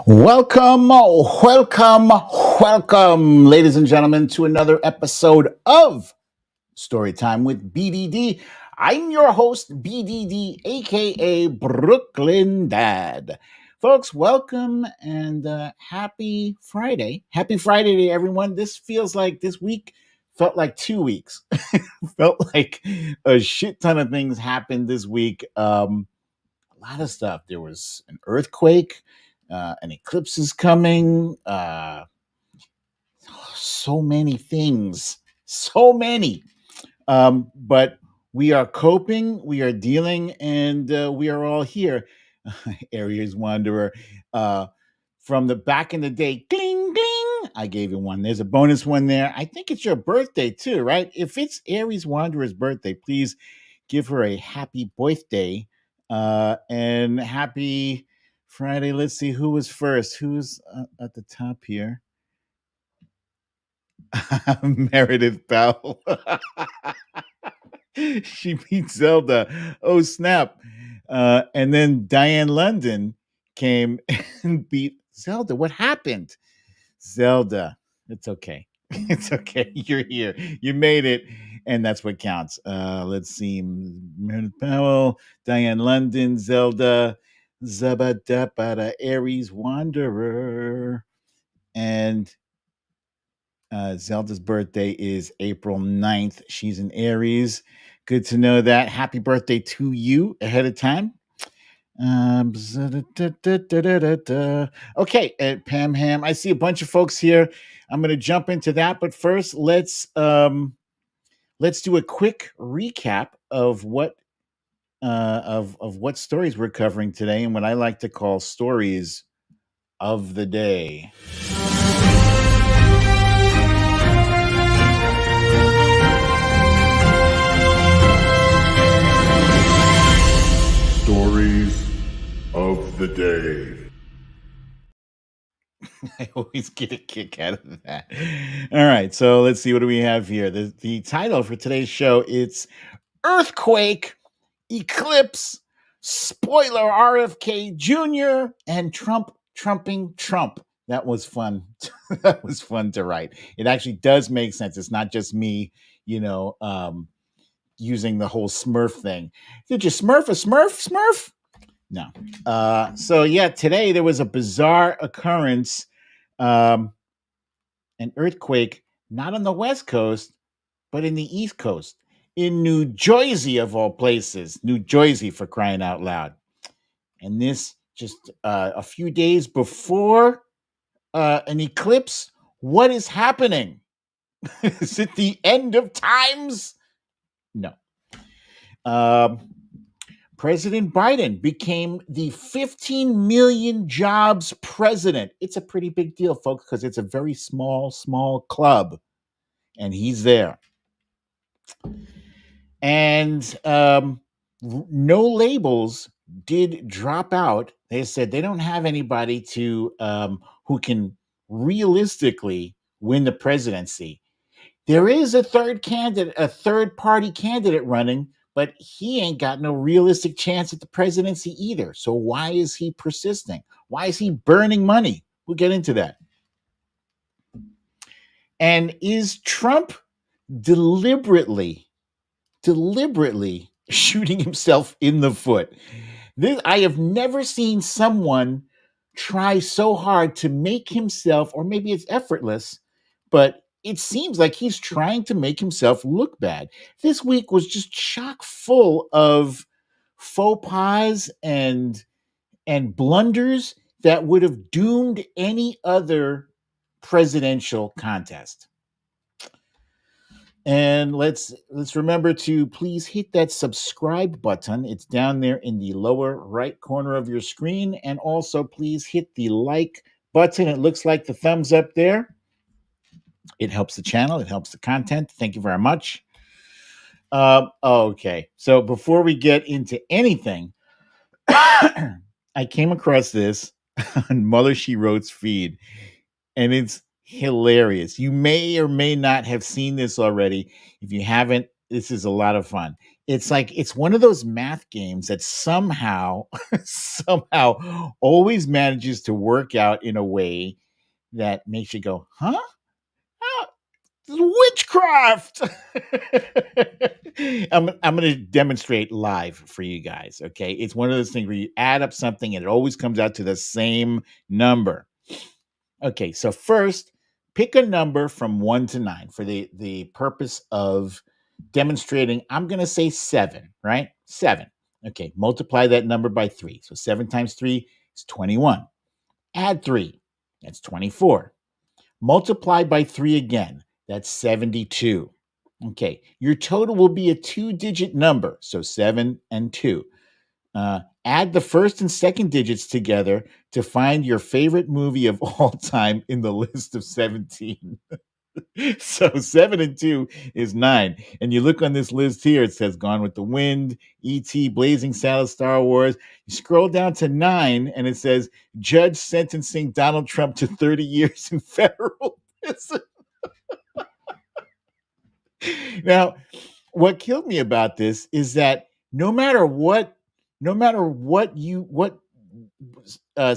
Welcome, ladies and gentlemen, to another episode of Storytime with BDD. I'm your host, BDD, aka Brooklyn Dad. Folks, welcome and happy Friday. Happy Friday to everyone. This feels like this week felt like 2 weeks. Felt like a shit ton of things happened this week. A lot of stuff. There was an earthquake, an eclipse is coming. So many things, so many. But we are coping, we are dealing, and we are all here. Aries Wanderer, from the back in the day, gling, gling. I gave you one. There's a bonus one there. I think it's your birthday too, right? If it's Aries Wanderer's birthday, please give her a happy birthday and happy Friday. Let's see who was first. Who's at the top here? Meredith Bell. She beat Zelda. Oh, snap. And then Diane London came and beat Zelda. What happened? Zelda. It's okay. It's okay. You're here. You made it. And that's what counts. Let's see. Meredith Powell, Diane London, Zelda, Zabadabada, Aries Wanderer. And Zelda's birthday is April 9th. She's an Aries. Good to know that. Happy birthday to you ahead of time. Okay, Pam Ham. I see a bunch of folks here. I'm going to jump into that, but first, let's do a quick recap of what what stories we're covering today, and what I like to call stories of the day. Stories of the day. I always get a kick out of that. All right, so let's see, what do we have here? The title for today's show, it's Earthquake, Eclipse, Spoiler RFK Jr., and Trump trumping Trump. That was fun. That was fun to write. It actually does make sense. It's not just me, using the whole Smurf thing. Did you Smurf a Smurf? No. So yeah, today there was a bizarre occurrence, an earthquake, not on the West Coast, but in the East Coast, in New Jersey, of all places. New Jersey, for crying out loud. And this just a few days before an eclipse. What is happening? Is it the end of times? No. President Biden became the 15 million jobs president. It's a pretty big deal, folks, because it's a very small club, and he's there. And no labels did drop out. They said they don't have anybody to who can realistically win the presidency. There is a third-party candidate running, but he ain't got no realistic chance at the presidency either. So why is he persisting? Why is he burning money? We'll get into that. And is Trump deliberately shooting himself in the foot? I have never seen someone try so hard to make himself, or maybe it's effortless, but it seems like he's trying to make himself look bad. This week was just chock full of faux pas and blunders that would have doomed any other presidential contest. And let's remember to please hit that subscribe button. It's down there in the lower right corner of your screen. And also please hit the like button. It looks like the thumbs up there. It helps the channel. It helps the content. Thank you very much. Okay. So before we get into anything, I came across this on Mother She Wrote's feed, and it's hilarious. You may or may not have seen this already. If you haven't, this is a lot of fun. It's like it's one of those math games that somehow somehow always manages to work out in a way that makes you go, huh? Ah, witchcraft. I'm going to demonstrate live for you guys. Okay. It's one of those things where you add up something and it always comes out to the same number. Okay. So, first, pick a number from 1 to 9 for the purpose of demonstrating. I'm going to say 7, right? 7. Okay. Multiply that number by 3. So, 7 times 3 is 21. Add 3. That's 24. Multiply by 3 again. That's 72. Okay, your total will be a 2-digit number, so 7 and 2. Add the first and second digits together to find your favorite movie of all time in the list of 17. So 7 and 2 is 9. And you look on this list here, it says Gone with the Wind, E.T., Blazing Saddles, Star Wars. You scroll down to 9 and it says Judge sentencing Donald Trump to 30 years in federal prison. Now, what killed me about this is that no matter what you uh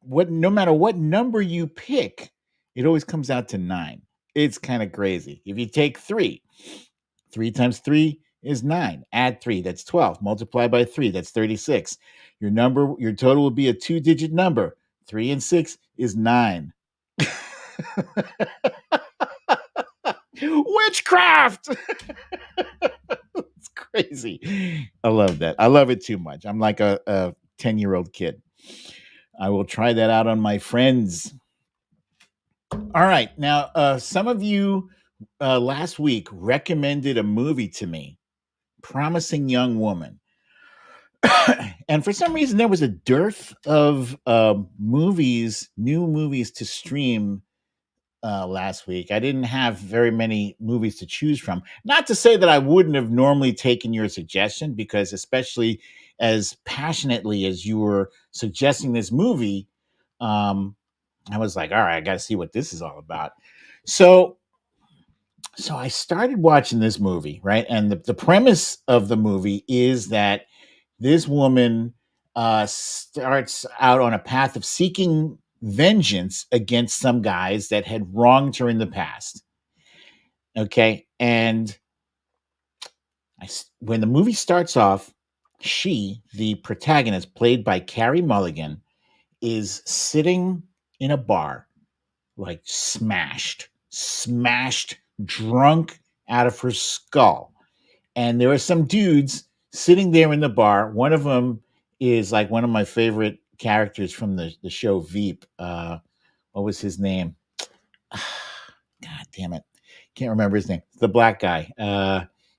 what no matter what number you pick, it always comes out to 9. It's kind of crazy. If you take 3 times 3 is 9. Add 3, that's 12. Multiply by 3, that's 36. Your total will be a 2-digit number. 3 and 6 is 9. Witchcraft. It's crazy. I love that. I love it too much. I'm like a 10-year-old kid. I will try that out on my friends. All right. Now, some of you last week recommended a movie to me, Promising Young Woman. And for some reason, there was a dearth of new movies to stream last week. I didn't have very many movies to choose from. Not to say that I wouldn't have normally taken your suggestion, because especially as passionately as you were suggesting this movie, um, I was like, all right, I got to see what this is all about. So, so I started watching this movie, right? And the premise of the movie is that this woman starts out on a path of seeking vengeance against some guys that had wronged her in the past. Okay. And when the movie starts off, she, the protagonist, played by Carey Mulligan, is sitting in a bar, like smashed, drunk out of her skull. And there are some dudes sitting there in the bar. One of them is like one of my favorite characters from the show Veep. What was his name? God damn it. Can't remember his name. The black guy.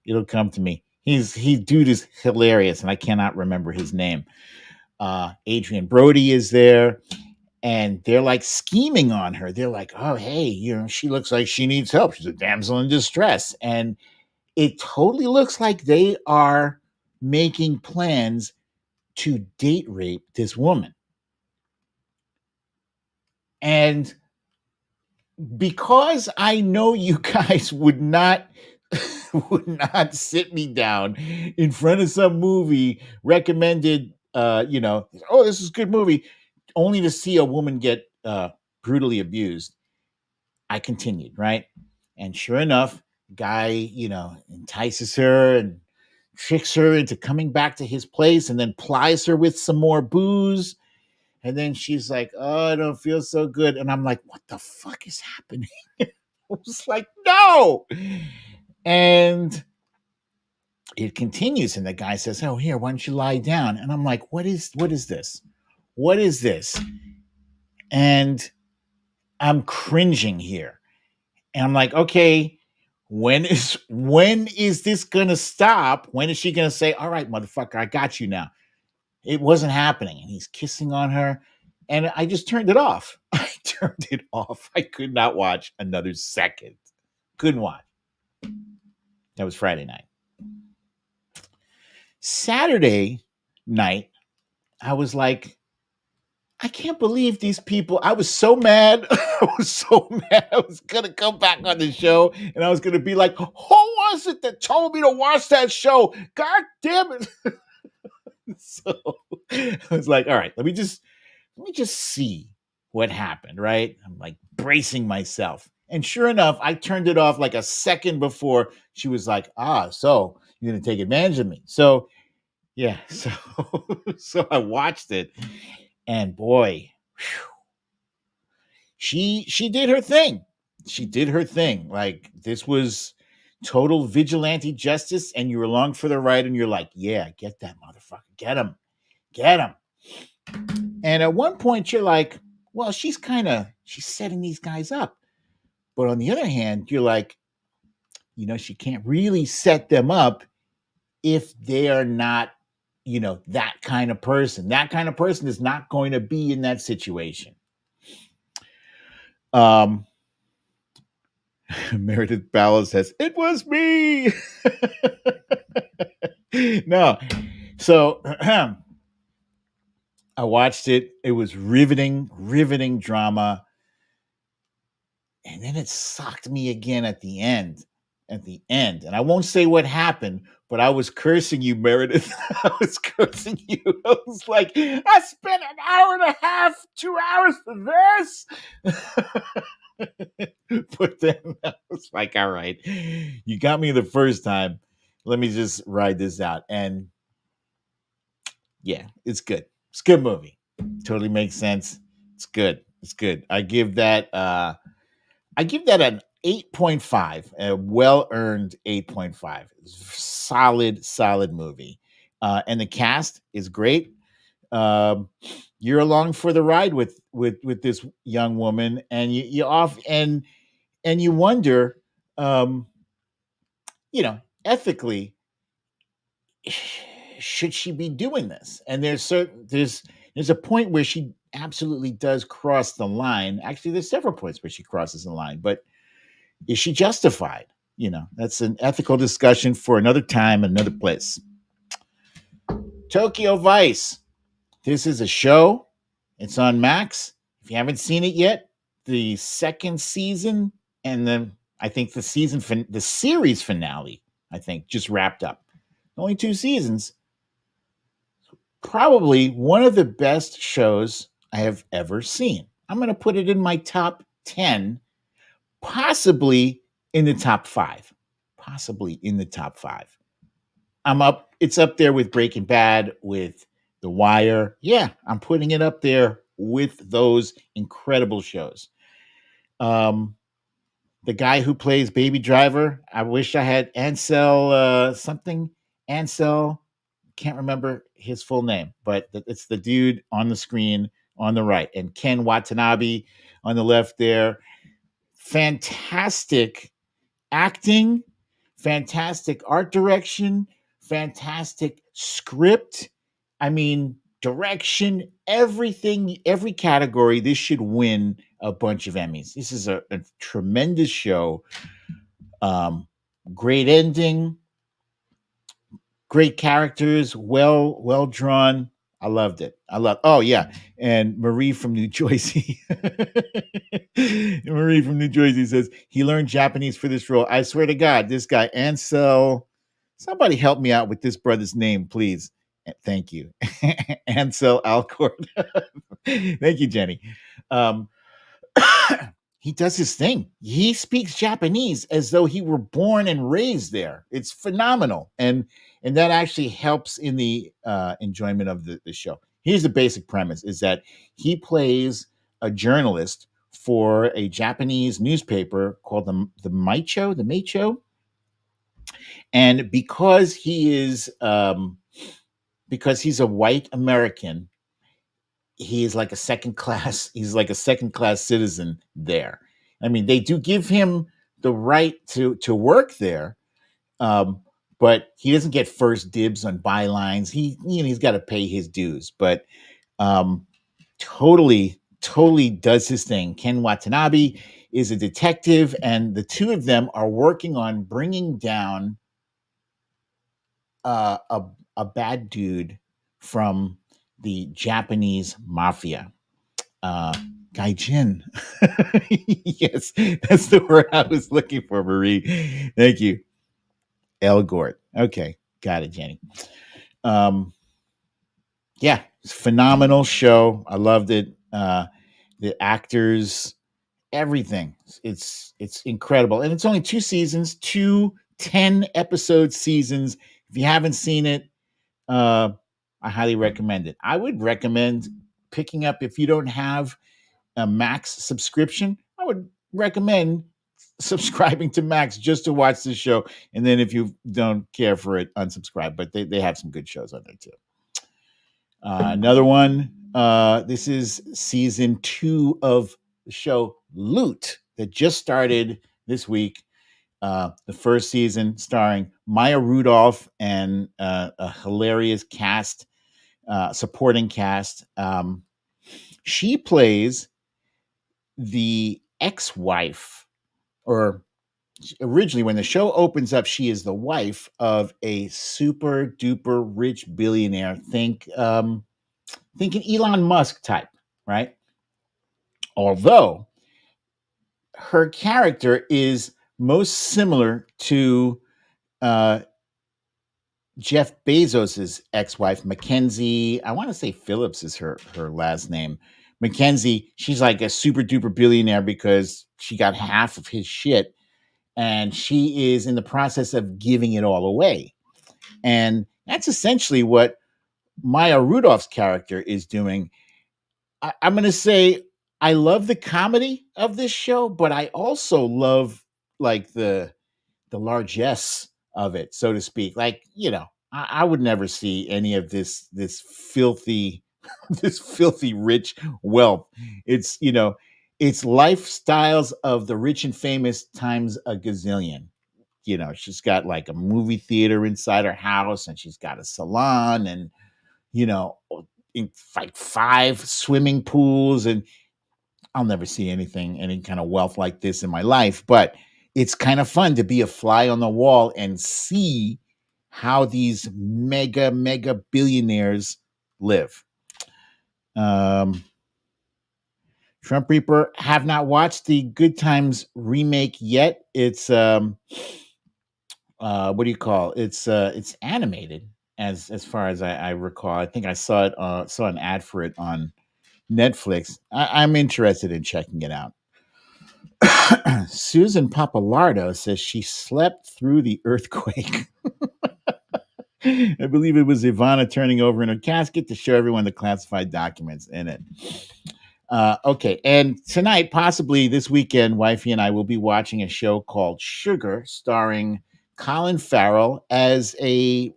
It'll come to me. Dude is hilarious, and I cannot remember his name. Adrian Brody is there, and they're like scheming on her. They're like, oh, hey, she looks like she needs help. She's a damsel in distress. And it totally looks like they are making plans to date rape this woman. And because I know you guys would not sit me down in front of some movie recommended, oh, this is a good movie, only to see a woman get brutally abused, I continued, right? And sure enough, guy, entices her and tricks her into coming back to his place, and then plies her with some more booze. And then she's like, oh, I don't feel so good. And I'm like, what the fuck is happening? I was like, no. And it continues. And the guy says, oh, here, why don't you lie down? And I'm like, what is this? What is this? And I'm cringing here. And I'm like, okay, when is this gonna stop? When is she gonna say, all right, motherfucker, I got you now? It wasn't happening. And he's kissing on her. And I just turned it off. I turned it off. I could not watch another second. Couldn't watch. That was Friday night. Saturday night, I was like, I can't believe these people. I was so mad. I was so mad. I was gonna come back on the show and I was gonna be like, who was it that told me to watch that show? God damn it. So I was like, all right, let me just see what happened, right? I'm like bracing myself. And sure enough, I turned it off like a second before she was like, so you're gonna take advantage of me. So yeah, so so I watched it, and boy, she did her thing. She did her thing. Like this was total vigilante justice, and you were along for the ride, and you're like, yeah, get that motherfucker, get him. And at one point, you're like, well, she's setting these guys up. But on the other hand, you're like, she can't really set them up if they are not, that kind of person. That kind of person is not going to be in that situation. Um, Meredith Ballard says, it was me. No. So I watched it. It was riveting drama. And then it sucked me again at the end. And I won't say what happened, but I was cursing you, Meredith. I was cursing you. I was like, I spent an hour and a half, 2 hours for this. But then I was like, all right, you got me the first time. Let me just ride this out. And yeah, it's good. It's a good movie. Totally makes sense. It's good. It's good. I give that an 8.5, a well-earned 8.5. Solid movie. And the cast is great. Um, you're along for the ride with this young woman, and you off and you wonder, um, ethically, should she be doing this? And there's a point where she absolutely does cross the line. Actually, there's several points where she crosses the line, but is she justified? That's an ethical discussion for another time, another place. Tokyo Vice. This is a show. It's on Max. If you haven't seen it yet, the second season and I think the series finale, I think, just wrapped up. Only 2 seasons. Probably one of the best shows I have ever seen. I'm going to put it in my top 10, possibly in the top 5. Possibly in the top 5. It's up there with Breaking Bad, with The Wire. Yeah, I'm putting it up there with those incredible shows. The guy who plays Baby Driver, I wish I had Ansel something. Ansel, can't remember his full name, but it's the dude on the screen on the right, and Ken Watanabe on the left there. Fantastic acting, fantastic art direction, fantastic script. I mean, direction, everything, every category. This should win a bunch of Emmys. This is a tremendous show. Great ending, great characters, well drawn. I loved it. Oh yeah, and Marie from New Jersey. Marie from New Jersey says he learned Japanese for this role. I swear to God, this guy Ansel. Somebody help me out with this brother's name, please. Thank you, Ansel Alcord. Thank you, Jenny. Um, he does his thing. He speaks Japanese as though he were born and raised there. It's phenomenal, and that actually helps in the enjoyment of the show. Here's the basic premise: is that he plays a journalist for a Japanese newspaper called the Maicho, and because he's a white American, he's like a second class. He's like a second class citizen there. I mean, they do give him the right to work there, um, but he doesn't get first dibs on bylines. He's got to pay his dues, but um, totally does his thing. Ken Watanabe is a detective, and the two of them are working on bringing down a bad dude from the Japanese mafia. Gaijin. Yes, that's the word I was looking for, Marie. Thank you. Elgort. Okay, got it, Jenny. Um, yeah, it's a phenomenal show. I loved it. The actors, everything. It's incredible, and it's only 2 seasons, 2 10-episode seasons. If you haven't seen it, uh, I highly recommend it. I would recommend picking up if you don't have a Max subscription. I would recommend subscribing to Max just to watch this show, and then if you don't care for it, unsubscribe. But they have some good shows on there too. Another one. This is season 2 of the show Loot that just started this week. The first season starring Maya Rudolph and a hilarious cast, supporting cast. She plays the ex-wife, or originally when the show opens up, she is the wife of a super duper rich billionaire. Think an Elon Musk type, right? Although her character is most similar to uh, Jeff Bezos's ex-wife, Mackenzie. I want to say Phillips is her last name. Mackenzie, she's like a super duper billionaire because she got half of his shit, and she is in the process of giving it all away. And that's essentially what Maya Rudolph's character is doing. I'm going to say I love the comedy of this show, but I also love like the largesse of it, so to speak. Like, I would never see any of this filthy this filthy rich wealth. It's it's lifestyles of the rich and famous times a gazillion. She's got like a movie theater inside her house, and she's got a salon, and you know like 5 swimming pools, and I'll never see any kind of wealth like this in my life, but it's kind of fun to be a fly on the wall and see how these mega billionaires live. Um, Trump Reaper, have not watched the Good Times remake yet. It's what do you call it? It's animated as far as I recall. I think I saw an ad for it on Netflix. I'm interested in checking it out. Susan Papalardo says she slept through the earthquake. I believe it was Ivana turning over in her casket to show everyone the classified documents in it. Okay, and tonight, possibly this weekend, Wifey and I will be watching a show called Sugar, starring Colin Farrell as a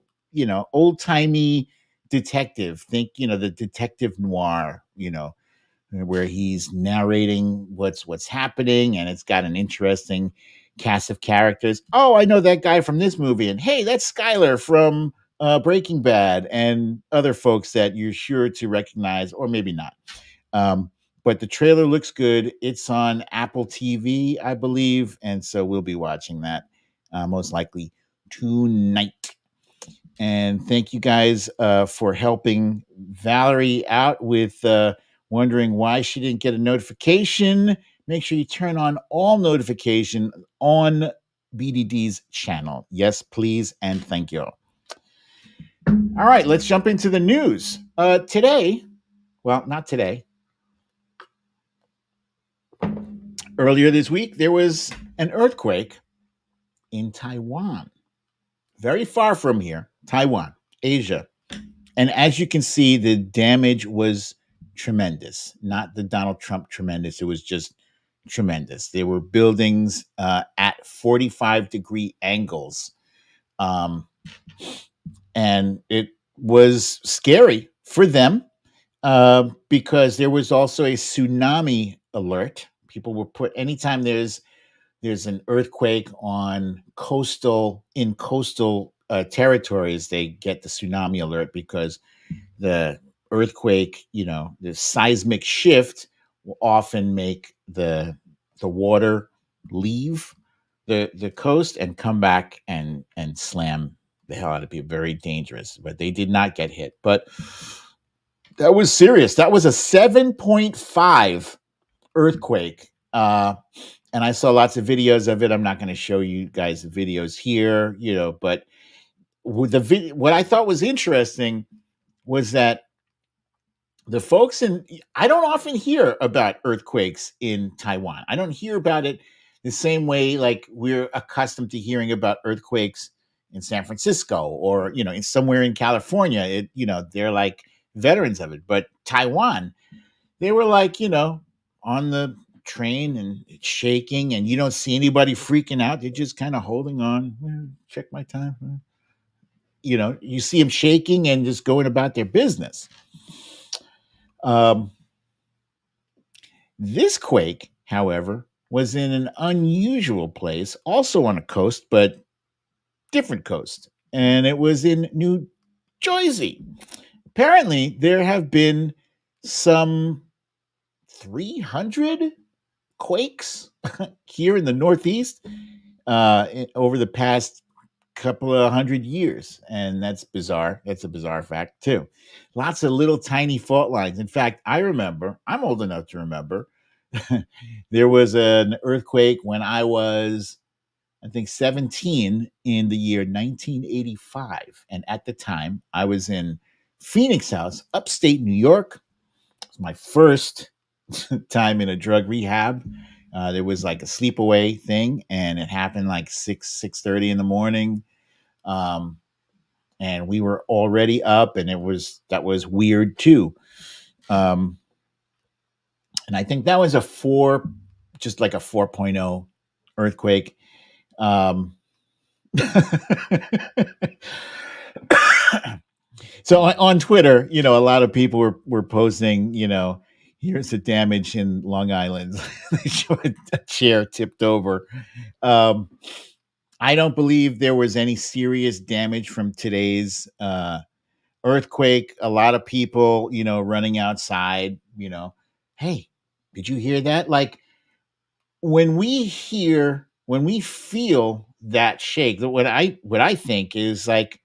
old timey detective. Think the detective noir. Where he's narrating what's happening, and it's got an interesting cast of characters. Oh, I know that guy from this movie, and hey, that's Skyler from Breaking Bad, and other folks that you're sure to recognize, or maybe not. But the trailer looks good. It's on Apple TV, I believe, and so we'll be watching that most likely tonight. And thank you guys for helping Valerie out with wondering why she didn't get a notification. Make sure you turn on all notification on BDD's channel. Yes, please, and thank you. All right, let's jump into the news. Today, well, not today. Earlier this week, there was an earthquake in Taiwan. Very far from here, Taiwan, Asia. And as you can see, the damage was tremendous. Not the Donald Trump tremendous. It was just tremendous. There were buildings at 45-degree angles. And it was scary for them because there was also a tsunami alert. People were put anytime there's an earthquake in coastal territories, they get the tsunami alert because the earthquake, the seismic shift will often make the water leave the coast and come back and slam the hell out of people. Very dangerous, but they did not get hit. But That was serious. That was a 7.5 earthquake. And I saw lots of videos of it. I'm not going to show you guys the videos here, but with what I thought was interesting was that the folks I don't often hear about earthquakes in Taiwan. I don't hear about it the same way like we're accustomed to hearing about earthquakes in San Francisco or, in somewhere in California. They're like veterans of it. But Taiwan, they were like, on the train and it's shaking and you don't see anybody freaking out. They're just kind of holding on. Check my time. You see them shaking and just going about their business. Um, This quake, however, was in an unusual place, also on a coast, but different coast. And it was in New Jersey. Apparently, there have been some 300 quakes here in the Northeast over the past couple of 100 years. And that's bizarre. That's a bizarre fact, too. Lots of little tiny fault lines. In fact, I'm old enough to remember, there was an earthquake when I was, I think, 17 in the year 1985. And at the time, I was in Phoenix House, upstate New York. It was my first time in a drug rehab. There was like a sleepaway thing, and it happened like 6:30 in the morning. Um, and we were already up, and that was weird too. Um, and I think that was just like a 4.0 earthquake. Um, so on Twitter, a lot of people were posting, here's the damage in Long Island. They showed a chair tipped over. Um, I don't believe there was any serious damage from today's earthquake. A lot of people, running outside, hey, did you hear that? Like, when we feel that shake, what I think is like,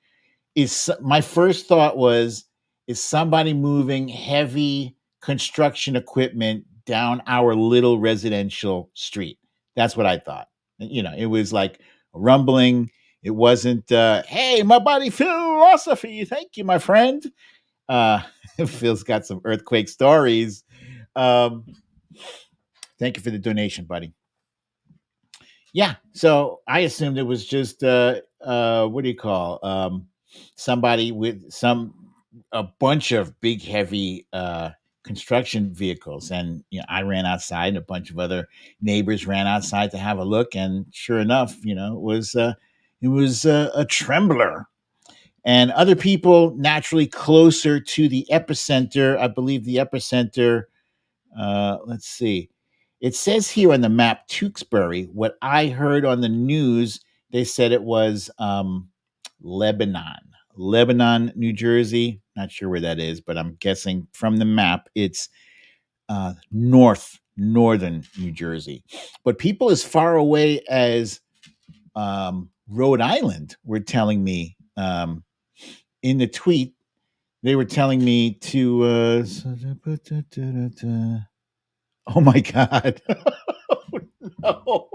my first thought was, is somebody moving heavy construction equipment down our little residential street? That's what I thought. It was like rumbling. It wasn't hey, my body philosophy, thank you, my friend. uh Phil's got some earthquake stories. um Thank you for the donation, buddy. Yeah, so I assumed it was just what do you call, somebody with a bunch of big heavy construction vehicles. And I ran outside and a bunch of other neighbors ran outside to have a look, and sure enough, it was a trembler. And other people naturally closer to the epicenter, I believe the epicenter, let's see. It says here on the map Tewksbury. What I heard on the news, they said it was Lebanon, New Jersey. Not sure where that is, but I'm guessing from the map it's northern New Jersey. But people as far away as Rhode Island were telling me in the tweet. They were telling me to. Oh my God. Oh,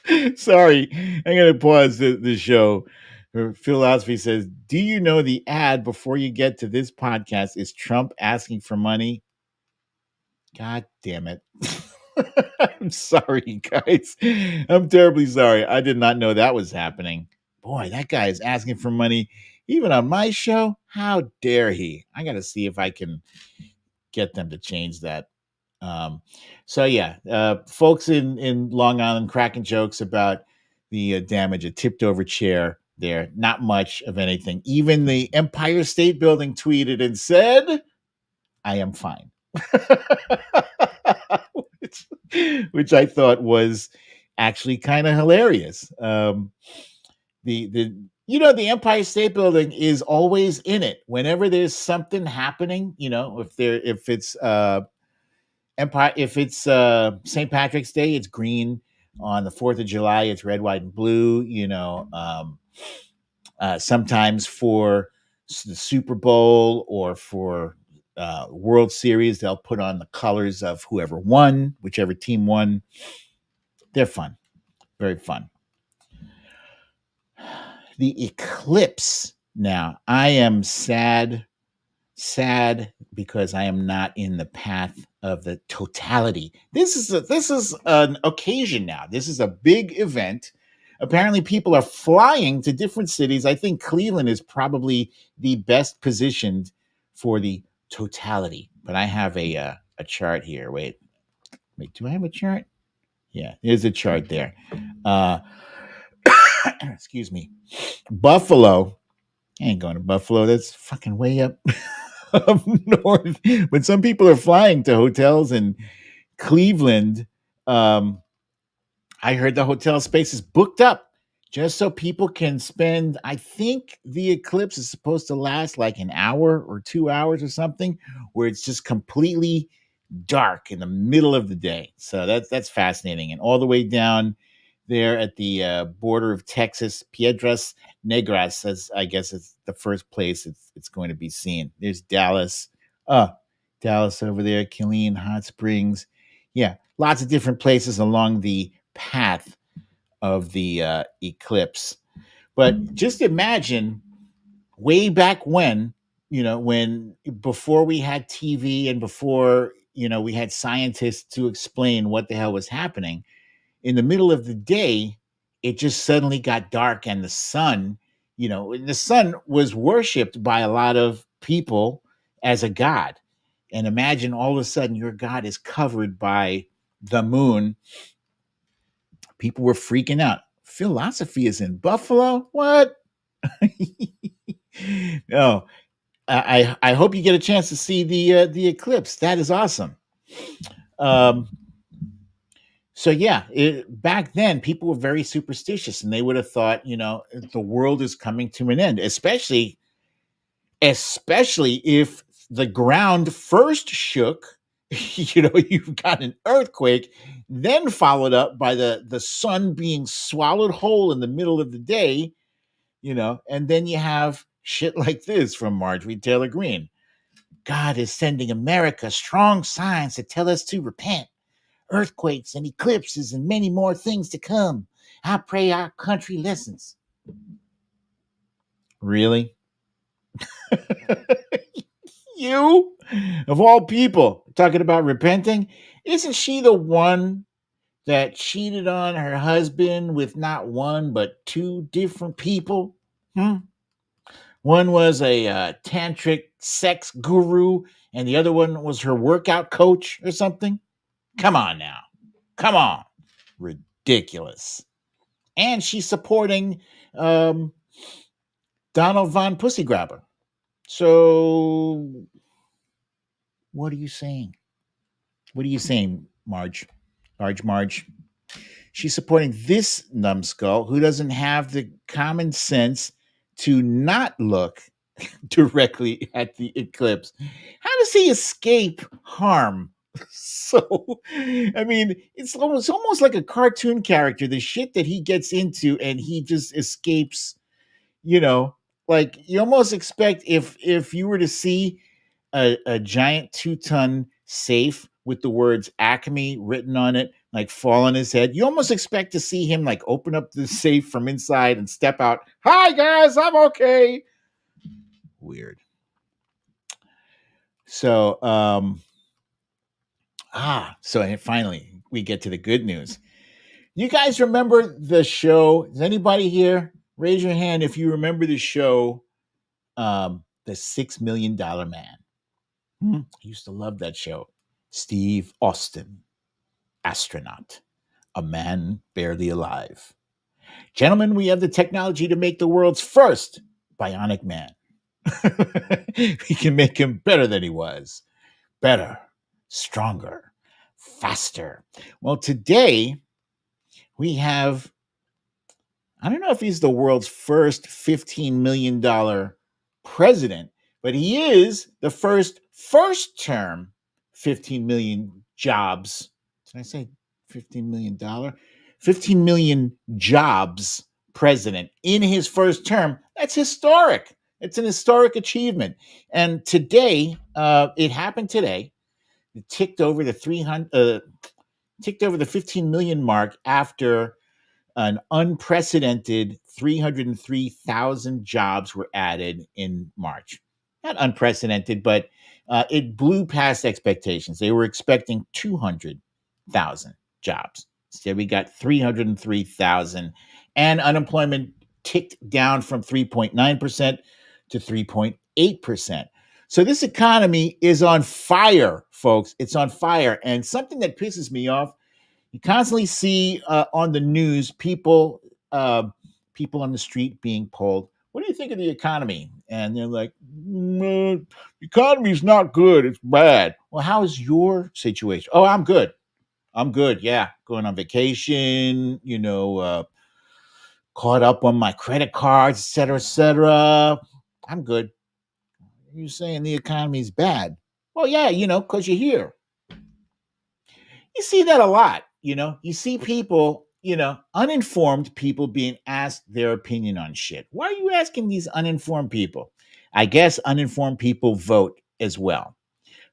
no. Sorry. I'm going to pause the show. Philosophy says, do you know the ad before you get to this podcast is Trump asking for money? God damn it. I'm sorry, guys. I'm terribly sorry. I did not know that was happening. Boy, that guy is asking for money even on my show. How dare he? I got to see if I can get them to change that. So yeah, folks in Long Island cracking jokes about the damage, a tipped over chair there. Not much of anything. Even the Empire State Building tweeted and said, I am fine. which, which I thought was actually kind of hilarious. The Empire State Building is always in it whenever there's something happening. If it's Empire, if it's St. Patrick's Day, it's green. On the 4th of July, it's red, white, and blue. Sometimes for the Super Bowl or for World Series, they'll put on the colors of whoever won, whichever team won. They're fun, very fun. The eclipse. Now, I am sad because I am not in the path of the totality. This is an occasion now. This is a big event. Apparently, people are flying to different cities. I think Cleveland is probably the best positioned for the totality. But I have a chart here. Wait, do I have a chart? Yeah, there's a chart there. Uh, excuse me. Buffalo. I ain't going to Buffalo. That's fucking way up up north. But some people are flying to hotels in Cleveland. I heard the hotel space is booked up just so people can spend. I think the eclipse is supposed to last like an hour or 2 hours or something, where it's just completely dark in the middle of the day. So that's fascinating. And all the way down there at the border of Texas, Piedras Negras, as I guess it's the first place it's going to be seen. There's Dallas, Dallas over there, Killeen, Hot Springs. Yeah, lots of different places along the path of the eclipse. But just imagine way back when, when before we had TV and before, we had scientists to explain what the hell was happening, in the middle of the day, it just suddenly got dark and the sun was worshipped by a lot of people as a god. And imagine all of a sudden your god is covered by the moon. People were freaking out. Philosophy is in Buffalo? What? No. I hope you get a chance to see the eclipse. That is awesome. So yeah, back then people were very superstitious, and they would have thought, the world is coming to an end, especially if the ground first shook. You've got an earthquake, then followed up by the sun being swallowed whole in the middle of the day, and then you have shit like this from Marjorie Taylor Greene. God is sending America strong signs to tell us to repent. Earthquakes and eclipses and many more things to come. I pray our country listens. Really? You, of all people, talking about repenting? Isn't she the one that cheated on her husband with not one but two different people? One was a tantric sex guru, and the other one was her workout coach or something. Come on now. Come on. Ridiculous. And she's supporting Donald Von Pussygrabber. So, what are you saying? What are you saying, Marge? Marge. She's supporting this numbskull who doesn't have the common sense to not look directly at the eclipse. How does he escape harm? So, I mean, it's almost like a cartoon character, the shit that he gets into, and he just escapes, like you almost expect if you were to see a giant 2-ton safe with the words Acme written on it, like fall on his head, you almost expect to see him like open up the safe from inside and step out. Hi guys, I'm okay. Weird. So, so finally we get to the good news. You guys remember the show? Does anybody here raise your hand if you remember the show, The $6 Million Man? I used to love that show. Steve Austin, astronaut, a man barely alive. Gentlemen, we have the technology to make the world's first bionic man. We can make him better than he was. Better, stronger, faster. Well, today we have, I don't know if he's the world's first $15 million president, but he is the first term 15 million jobs. Did I say $15 million? 15 million jobs president in his first term. That's historic. It's an historic achievement. And today, it happened today. It ticked over the 300, ticked over the 15 million mark after an unprecedented 303,000 jobs were added in March. Not unprecedented, but it blew past expectations. They were expecting 200,000 jobs. Instead, we got 303,000, and unemployment ticked down from 3.9% to 3.8%. So this economy is on fire, folks. It's on fire. And something that pisses me off, you constantly see on the news people on the street being polled. What do you think of the economy? And they're like, the economy's not good. It's bad. Well, how is your situation? Oh, I'm good. I'm good. Yeah, going on vacation. Caught up on my credit cards, et cetera, et cetera. I'm good. You're saying the economy's bad? Well, yeah, because you're here. You see that a lot. You see people, uninformed people being asked their opinion on shit. Why are you asking these uninformed people? I guess uninformed people vote as well.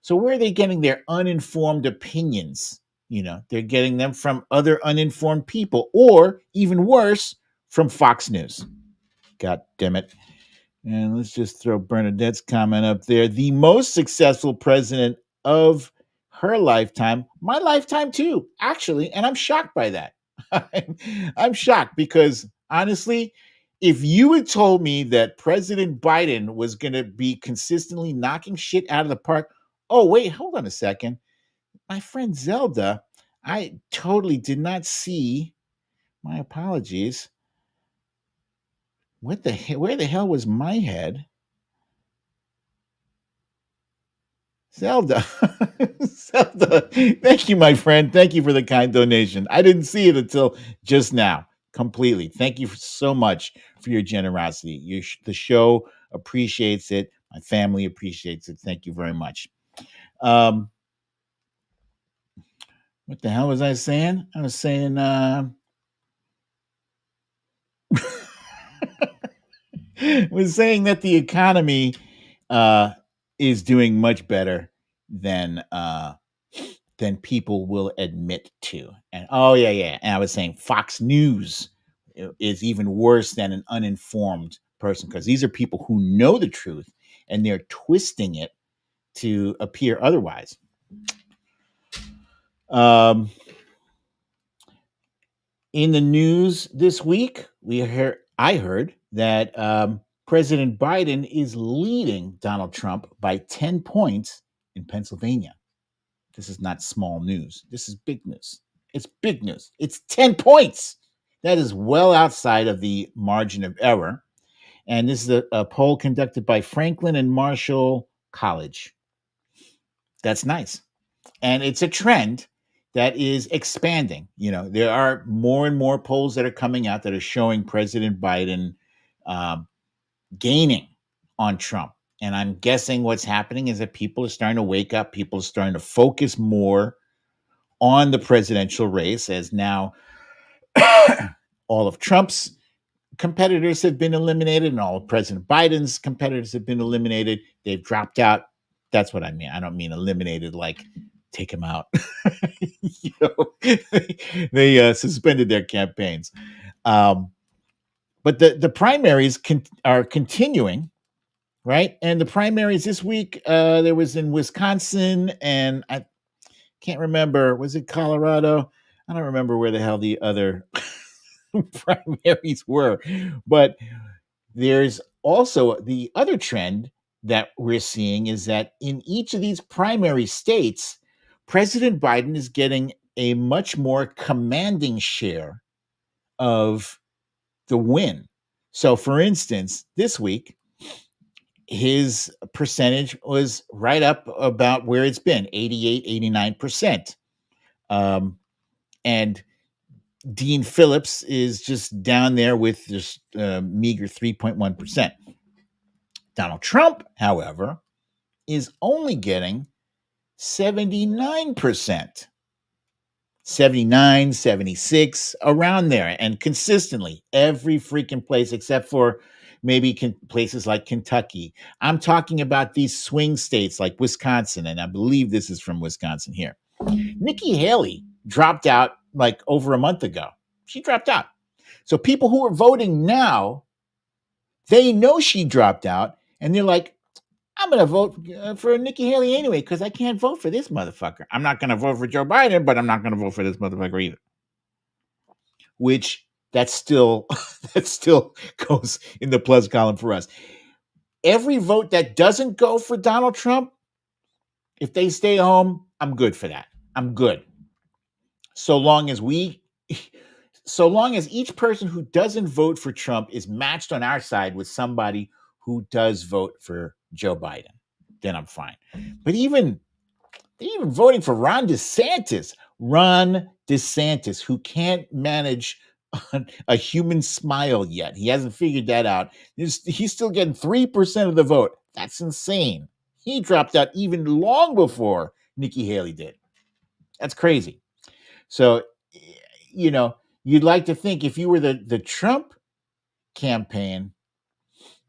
So where are they getting their uninformed opinions? They're getting them from other uninformed people, or even worse, from Fox News. God damn it. And let's just throw Bernadette's comment up there. The most successful president of her lifetime, my lifetime too, actually. And I'm shocked by that. I'm shocked because honestly, if you had told me that President Biden was going to be consistently knocking shit out of the park, oh, wait, hold on a second. My friend Zelda, I totally did not see. My apologies. What the hell? Where the hell was my head? Zelda. Zelda. Thank you, my friend. Thank you for the kind donation. I didn't see it until just now. Completely. Thank you so much for your generosity. The show appreciates it. My family appreciates it. Thank you very much. Um, what the hell was I saying? I was saying was saying that the economy is doing much better than people will admit to. And oh yeah, yeah. And I was saying Fox News is even worse than an uninformed person because these are people who know the truth and they're twisting it to appear otherwise. In the news this week, I heard that President Biden is leading Donald Trump by 10 points in Pennsylvania. This is not small news. This is big news. It's big news. It's 10 points. That is well outside of the margin of error. And this is a poll conducted by Franklin and Marshall College. That's nice. And it's a trend that is expanding. There are more and more polls that are coming out that are showing President Biden gaining on Trump. And I'm guessing what's happening is that people are starting to wake up. People are starting to focus more on the presidential race, as now all of Trump's competitors have been eliminated and all of President Biden's competitors have been eliminated. They've dropped out. That's what I mean. I don't mean eliminated like take them out. They suspended their campaigns. But the primaries are continuing, right? And the primaries this week, there was in Wisconsin, and I can't remember. Was it Colorado? I don't remember where the hell the other primaries were. But there's also the other trend that we're seeing is that in each of these primary states, President Biden is getting a much more commanding share of the win. So, for instance, this week, his percentage was right up about where it's been 88, 89%. And Dean Phillips is just down there with just meager 3.1%. Donald Trump, however, is only getting 79%. 79, 76, around there, and consistently every freaking place except for maybe places like Kentucky. I'm talking about these swing states like Wisconsin, and I believe this is from Wisconsin here. Nikki Haley dropped out like over a month ago. She dropped out. So people who are voting now, they know she dropped out, and they're like, I'm going to vote for Nikki Haley anyway because I can't vote for this motherfucker. I'm not going to vote for Joe Biden, but I'm not going to vote for this motherfucker either. Which that still goes in the plus column for us. Every vote that doesn't go for Donald Trump, if they stay home, I'm good for that. I'm good. So long as each person who doesn't vote for Trump is matched on our side with somebody who does vote for Joe Biden, then I'm fine. But even voting for Ron DeSantis, who can't manage a human smile yet. He hasn't figured that out. He's still getting 3% of the vote. That's insane. He dropped out even long before Nikki Haley did. That's crazy. So, you'd like to think if you were the Trump campaign,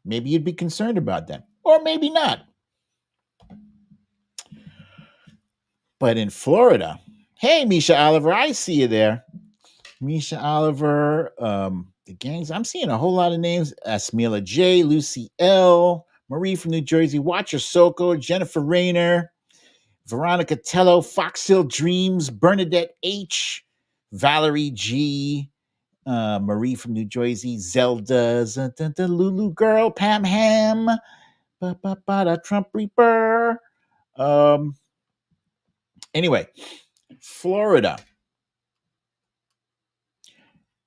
maybe you'd be concerned about that, or maybe not. But in Florida, hey, Misha Oliver, I see you there. Misha Oliver, the gangs. I'm seeing a whole lot of names. Asmila J, Lucy L, Marie from New Jersey, Watcher Soko, Jennifer Rayner, Veronica Tello, Fox Hill Dreams, Bernadette H, Valerie G, Marie from New Jersey, Zelda, Lulu Girl, Pam Ham, Trump Reaper. Anyway, Florida.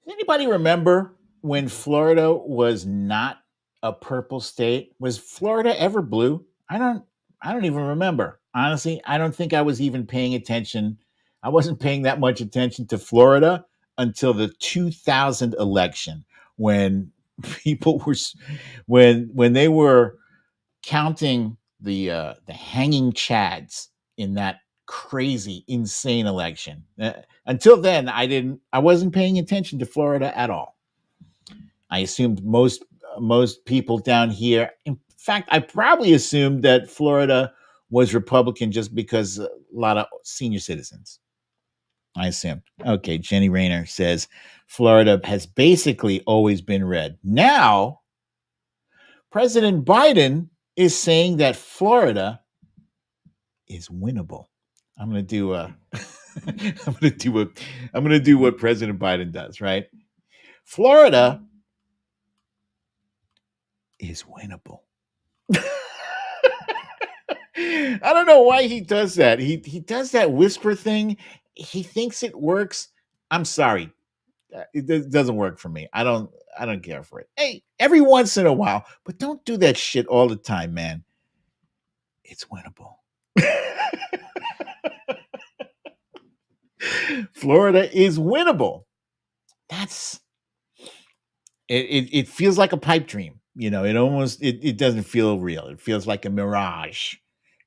Does anybody remember when Florida was not a purple state? Was Florida ever blue? I don't even remember. Honestly, I don't think I was even paying attention. I wasn't paying that much attention to Florida until the 2000 election when people were when they were counting the hanging chads in that crazy, insane election. Until then, I wasn't paying attention to Florida at all. I assumed most people down here. In fact, I probably assumed that Florida was Republican just because a lot of senior citizens. I assumed. Okay, Jenny Rayner says Florida has basically always been red. Now, President Biden is saying that Florida is winnable. I'm going to do I'm going to do what President Biden does, right? Florida is winnable. I don't know why he does that. He does that whisper thing. He thinks it works. I'm sorry. It doesn't work for me. I don't care for it. Hey, every once in a while, but don't do that shit all the time, man. It's winnable. Florida is winnable. That's it feels like a pipe dream. It almost it doesn't feel real. It feels like a mirage.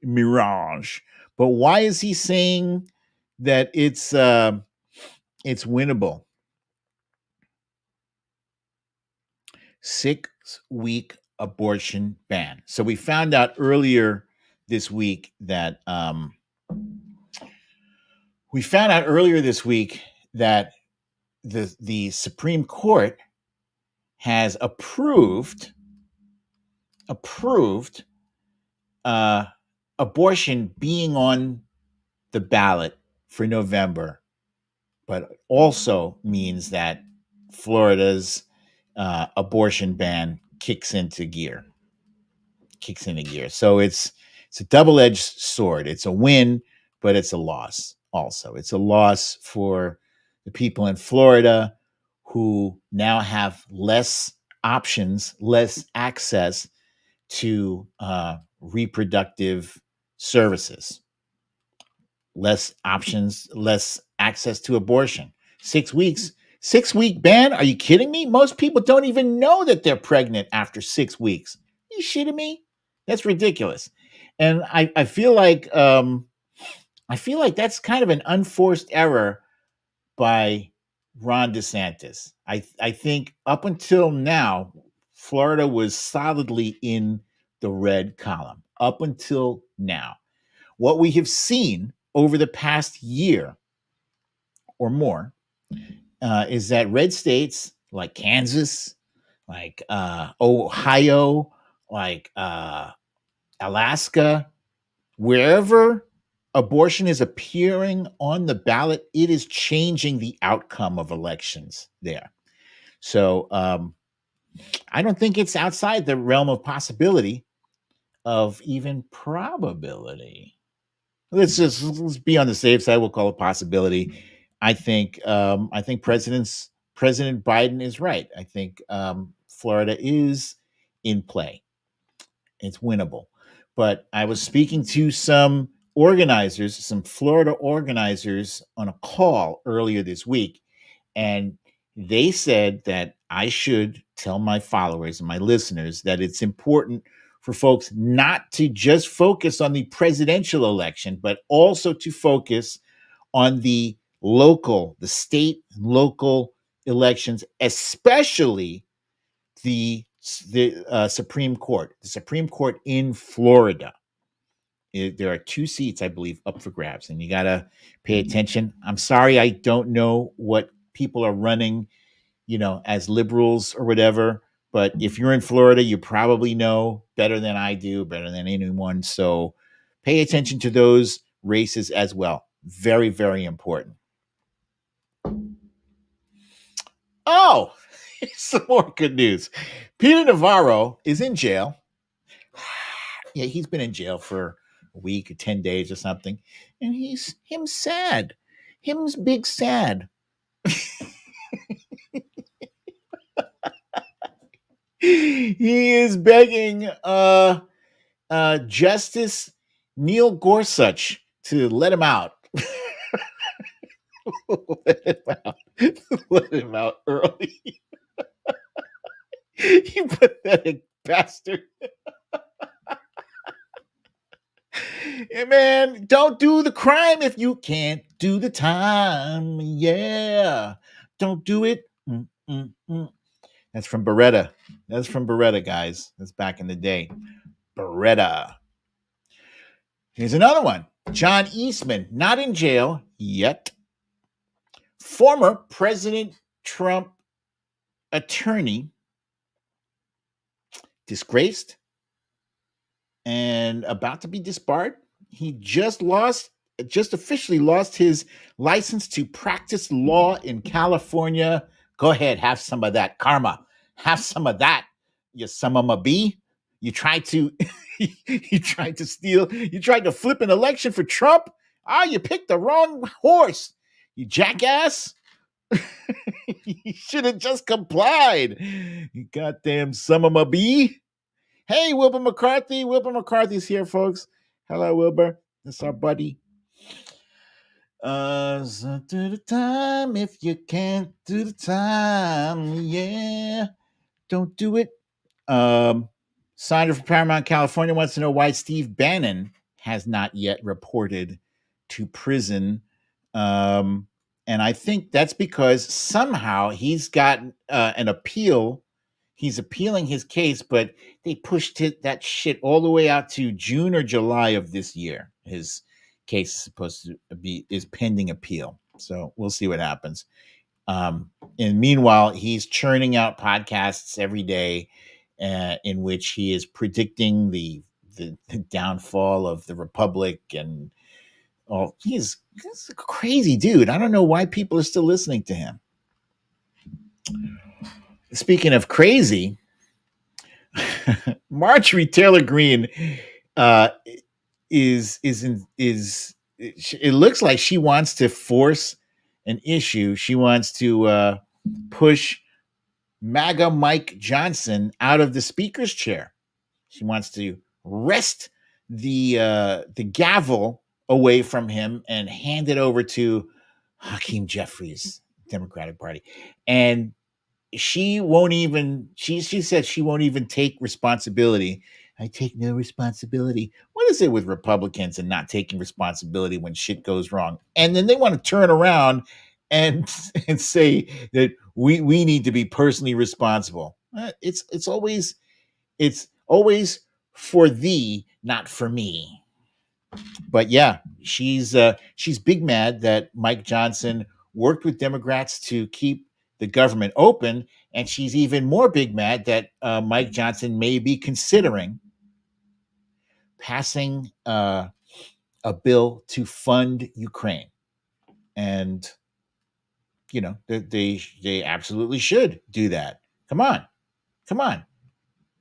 But why is he saying that it's winnable? 6-week abortion ban. So we found out earlier this week that the Supreme Court has approved abortion being on the ballot for November, but also means that Florida's abortion ban kicks into gear. So it's a double-edged sword. It's a win, but it's a loss also. It's a loss for the people in Florida who now have less options, less access to reproductive services, less options, less access to abortion. 6 weeks, 6-week ban? Are you kidding me? Most people don't even know that they're pregnant after 6 weeks. Are you shitting me? That's ridiculous. And I feel like that's kind of an unforced error by Ron DeSantis. I think up until now, Florida was solidly in the red column up until now. What we have seen over the past year or more is that red states like Kansas, like Ohio, like Alaska, wherever abortion is appearing on the ballot, it is changing the outcome of elections there. So I don't think it's outside the realm of possibility, of even probability. Let's be on the safe side. We'll call it possibility. I think President Biden is right. I think Florida is in play. It's winnable. But I was speaking to some organizers, some Florida organizers, on a call earlier this week, and they said that I should tell my followers and my listeners that it's important for folks not to just focus on the presidential election, but also to focus on the state, local elections, especially the Supreme Court, the Supreme Court in Florida. There are 2 seats, I believe, up for grabs, and you got to pay attention. I'm sorry, I don't know what people are running, as liberals or whatever. But if you're in Florida, you probably know better than I do, better than anyone. So pay attention to those races as well. Very, very important. Oh, some more good news. Peter Navarro is in jail. Yeah, he's been in jail for a week or 10 days or something. And him's sad. Him's big sad. He is begging Justice Neil Gorsuch to let him out. Let him out. Let him out early. You pathetic bastard. Hey, man, don't do the crime if you can't do the time. Yeah. Don't do it. That's from Beretta. That's from Beretta, guys. That's back in the day. Beretta. Here's another one. John Eastman, not in jail yet. Former President Trump attorney, disgraced and about to be disbarred. He just officially lost his license to practice law in California. Go ahead, have some of that karma. Have some of that, you son of a bee. You tried to steal, you tried to flip an election for Trump. You picked the wrong horse, you jackass. You should have just complied. You goddamn son of a bee. Hey, Wilbur McCarthy. Wilbur McCarthy's here, folks. Hello, Wilbur. That's our buddy. So do the time if you can't do the time. Yeah. Don't do it. Signer from Paramount, California wants to know why Steve Bannon has not yet reported to prison. And I think that's because somehow he's got an appeal. He's appealing his case, but they pushed that shit all the way out to June or July of this year. His case is supposed to is pending appeal. So we'll see what happens. And meanwhile, he's churning out podcasts every day in which he is predicting the downfall of the Republic. And he's a crazy dude. I don't know why people are still listening to him. Speaking of crazy, Marjorie Taylor Greene is it looks like she wants to force an issue. She wants to push MAGA Mike Johnson out of the speaker's chair. She wants to wrest the gavel away from him and hand it over to Hakeem Jeffries, Democratic Party. And she won't even, she said she won't even take responsibility. I take no responsibility. What is it with Republicans and not taking responsibility when shit goes wrong? And then they want to turn around and say that we need to be personally responsible. It's always for thee, not for me. But yeah, she's big mad that Mike Johnson worked with Democrats to keep the government open, and she's even more big mad that Mike Johnson may be considering passing a bill to fund Ukraine, and they absolutely should do that. Come on, come on.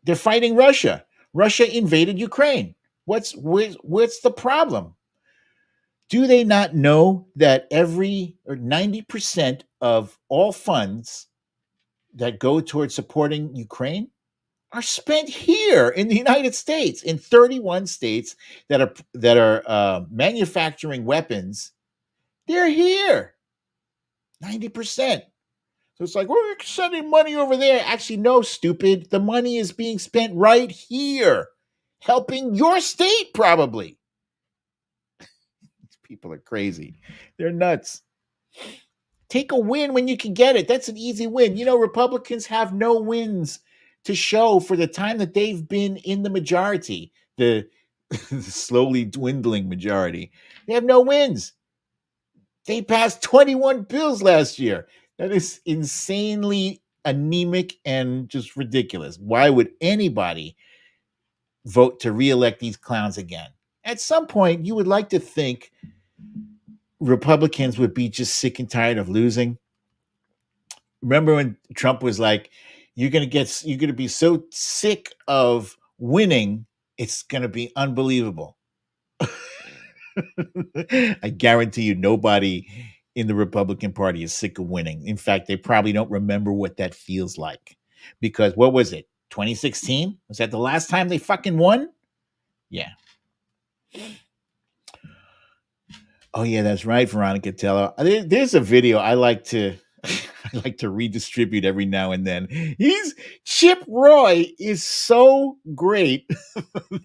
They're fighting Russia. Russia invaded Ukraine. What's the problem? Do they not know that every or 90% of all funds that go towards supporting Ukraine are spent here in the United States, in 31 states that are manufacturing weapons? They're here, 90%. So it's like, we're sending money over there. Actually, no, stupid. The money is being spent right here, helping your state, probably. These people are crazy. They're nuts. Take a win when you can get it. That's an easy win. Republicans have no wins to show for the time that they've been in the majority, the slowly dwindling majority. They have no wins. They passed 21 bills last year. That is insanely anemic and just ridiculous. Why would anybody vote to reelect these clowns again? At some point, you would like to think Republicans would be just sick and tired of losing. Remember when Trump was like, you're going to be so sick of winning, it's going to be unbelievable. I guarantee you nobody in the Republican Party is sick of winning. In fact, they probably don't remember what that feels like. Because what was it? 2016? Was that the last time they fucking won? Yeah. Oh yeah, that's right, Veronica Tello. There's a video I like to I like to redistribute every now and then. Chip Roy is so great.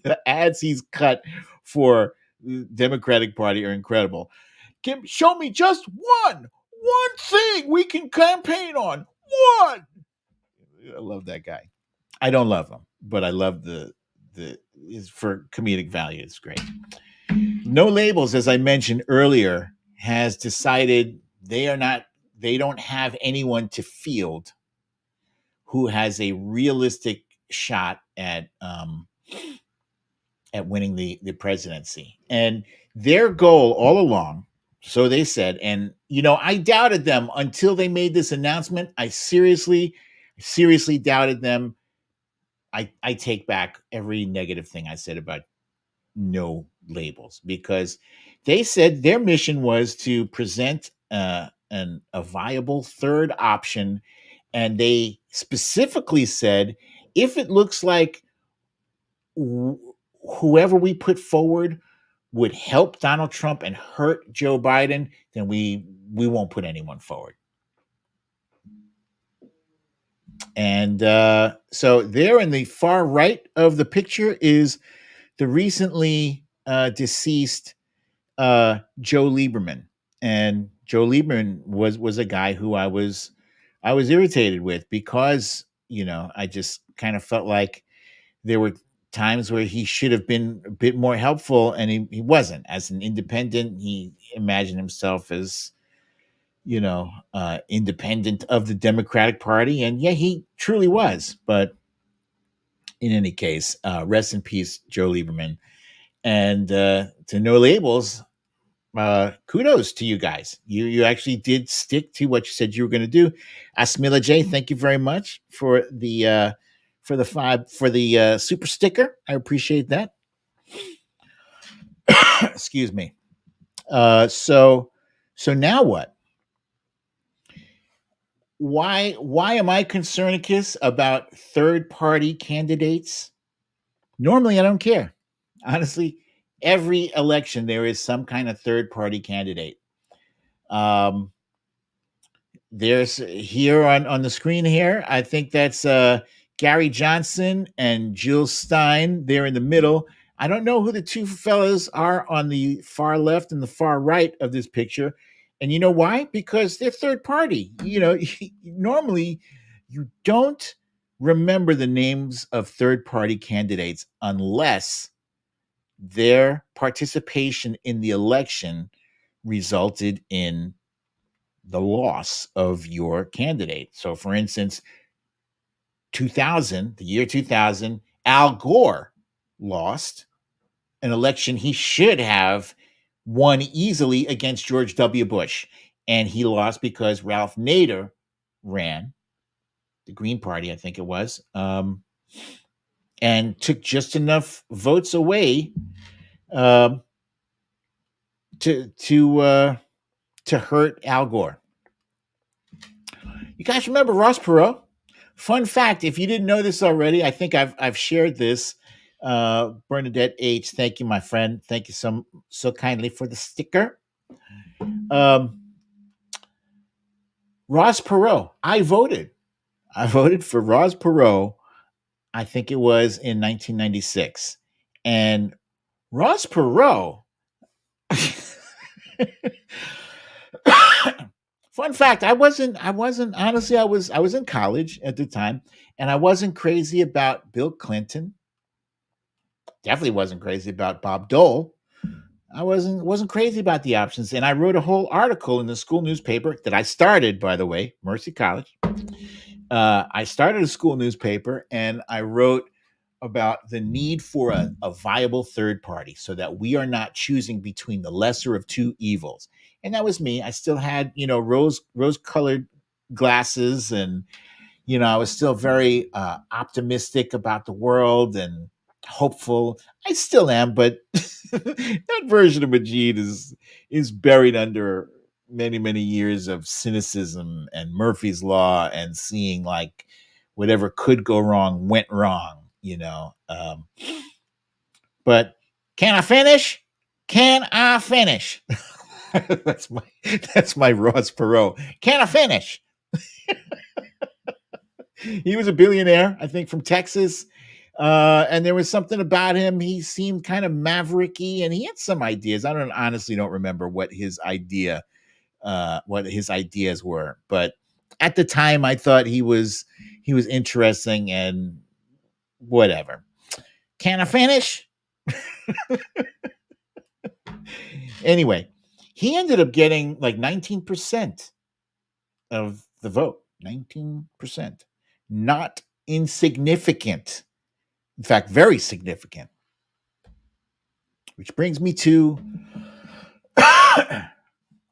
The ads he's cut for the Democratic Party are incredible. Show me just one thing we can campaign on. One. I love that guy. I don't love him, but I love the is for comedic value. It's great. No Labels, as I mentioned earlier, has decided they don't have anyone to field who has a realistic shot at winning the presidency. And their goal all along, so they said, and I doubted them until they made this announcement. I seriously doubted them. I take back every negative thing I said about No Labels, because they said their mission was to present a viable third option, and they specifically said if it looks like whoever we put forward would help Donald Trump and hurt Joe Biden, then we won't put anyone forward. And so there in the far right of the picture is the recently deceased Joe Lieberman. And Joe Lieberman was a guy who I was irritated with, because I just kind of felt like there were times where he should have been a bit more helpful, and he wasn't. As an independent, he imagined himself as independent of the Democratic Party, and yeah, he truly was. But in any case, rest in peace, Joe Lieberman. And to No Labels, kudos to you guys. You actually did stick to what you said you were going to do. Asmila J, thank you very much for the super sticker. I appreciate that. Excuse me. So now what? Why am I concernicus about third party candidates? Normally, I don't care. Honestly, every election there is some kind of third party candidate. There's here on the screen here, I think that's Gary Johnson and Jill Stein there in the middle. I don't know who the two fellas are on the far left and the far right of this picture. And you know why? Because they're third party. Normally you don't remember the names of third-party candidates unless their participation in the election resulted in the loss of your candidate. So, for instance, 2000, the year 2000, Al Gore lost an election he should have won easily against George W. Bush. And he lost because Ralph Nader ran, the Green Party, I think it was, and took just enough votes away um, to hurt Al Gore. You guys remember Ross Perot? Fun fact: if you didn't know this already, I think I've shared this. Bernadette H, thank you, my friend. Thank you so kindly for the sticker. Ross Perot. I voted for Ross Perot. I think it was in 1996, and Ross Perot. Fun fact: I wasn't honestly. I was in college at the time, and I wasn't crazy about Bill Clinton. Definitely wasn't crazy about Bob Dole. I wasn't crazy about the options, and I wrote a whole article in the school newspaper that I started, by the way, Mercy College. I started a school newspaper, and I wrote about the need for a viable third party so that we are not choosing between the lesser of two evils. And that was me. I still had, rose colored glasses, and I was still very optimistic about the world and hopeful. I still am, but that version of Majid is buried under many years of cynicism and Murphy's Law and seeing like whatever could go wrong went wrong. But can I finish? Can I finish? that's my Ross Perot. Can I finish? He was a billionaire, I think, from Texas. And there was something about him. He seemed kind of mavericky, and he had some ideas. I honestly don't remember what his ideas were, but at the time, I thought he was interesting and whatever. Can I finish? Anyway, he ended up getting like 19% of the vote. 19%, not insignificant. In fact, very significant. Which brings me to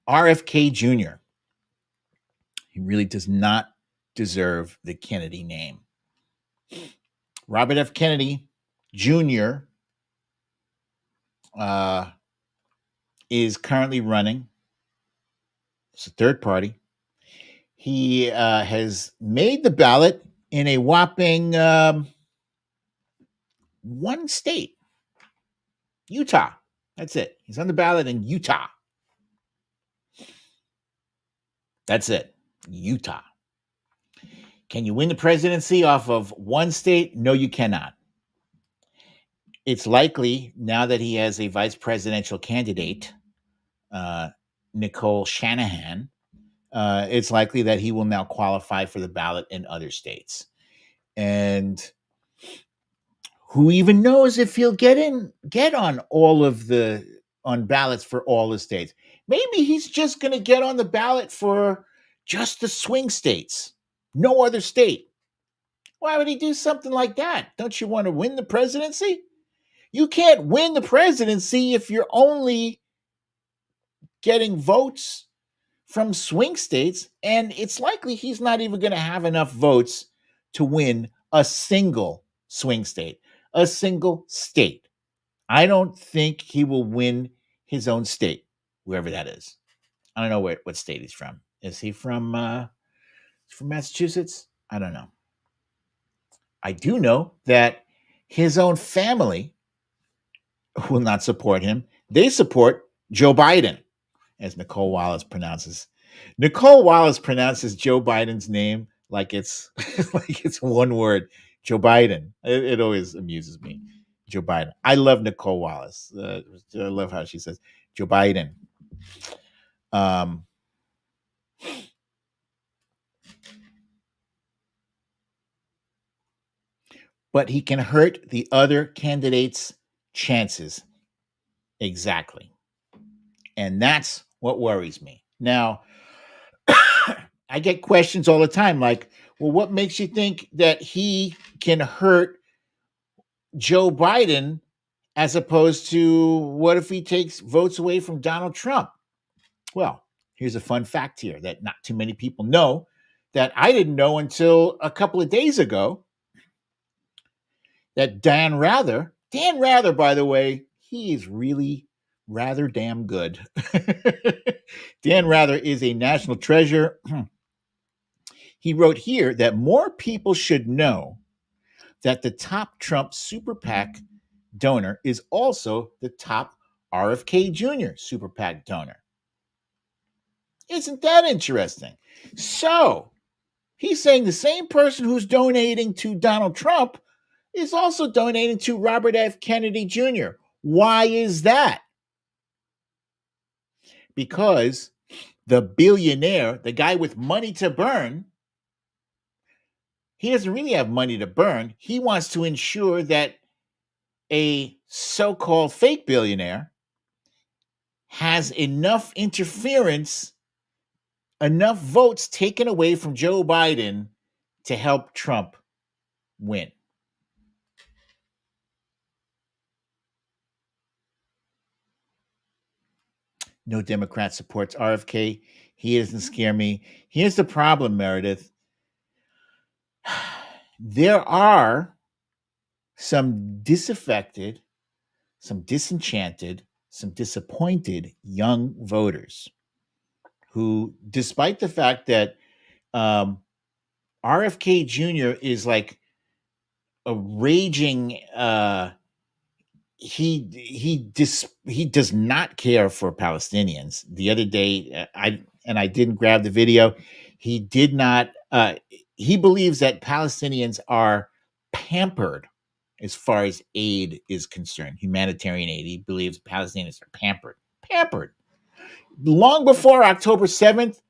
RFK Jr. He really does not deserve the Kennedy name. Robert F. Kennedy Jr. Is currently running. It's a third party. He has made the ballot in a whopping one state, Utah. That's it. He's on the ballot in Utah. That's it. Utah. Can you win the presidency off of one state? No, you cannot. It's likely now that he has a vice presidential candidate, Nicole Shanahan, it's likely that he will now qualify for the ballot in other states. And who even knows if he'll get on on ballots for all the states. Maybe he's just going to get on the ballot for just the swing states, no other state. Why would he do something like that? Don't you want to win the presidency? You can't win the presidency if you're only getting votes from swing states, and it's likely he's not even going to have enough votes to win a single swing state, a single state. I don't think he will win his own state, wherever that is. I don't know what state he's from. Is he from Massachusetts? I don't know. I do know that his own family will not support him. They support Joe Biden, as Nicole Wallace pronounces. Nicole Wallace pronounces Joe Biden's name like it's like it's one word. Joe Biden. It always amuses me. Joe Biden. I love Nicole Wallace. I love how she says Joe Biden. but he can hurt the other candidates' chances. Exactly. And that's what worries me. Now, I get questions all the time like, well, what makes you think that he can hurt Joe Biden as opposed to what if he takes votes away from Donald Trump? Well, here's a fun fact here that not too many people know that I didn't know until a couple of days ago that Dan Rather, by the way, he is really rather damn good. Dan Rather is a national treasure. He wrote here that more people should know that the top Trump super PAC donor is also the top RFK Jr. super PAC donor. Isn't that interesting? So he's saying the same person who's donating to Donald Trump is also donating to Robert F. Kennedy Jr. Why is that? Because the billionaire, the guy with money to burn, he doesn't really have money to burn. He wants to ensure that a so-called fake billionaire has enough interference, enough votes taken away from Joe Biden to help Trump win. No Democrat supports RFK. He doesn't scare me. Here's the problem, Meredith. There are some disaffected, some disenchanted, some disappointed young voters who, despite the fact that RFK Jr. is like a raging he does not care for Palestinians. The other day, I didn't grab the video. He did not. He believes that Palestinians are pampered as far as aid is concerned, humanitarian aid. He believes Palestinians are pampered. Long before October 7th,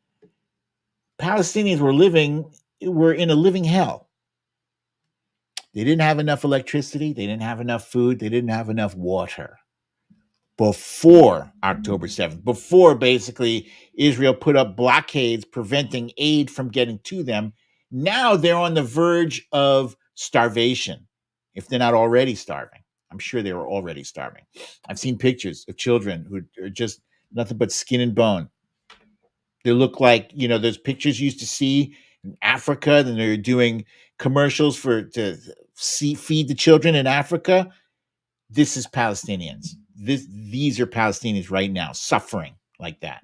Palestinians were in a living hell. They didn't have enough electricity. They didn't have enough food. They didn't have enough water before October 7th, before basically Israel put up blockades preventing aid from getting to them. Now they're on the verge of starvation, if they're not already starving. I'm sure they were already starving. I've seen pictures of children who are just nothing but skin and bone. They look like, those pictures you used to see in Africa, then they're doing commercials to feed the children in Africa. This is Palestinians. These are Palestinians right now suffering like that.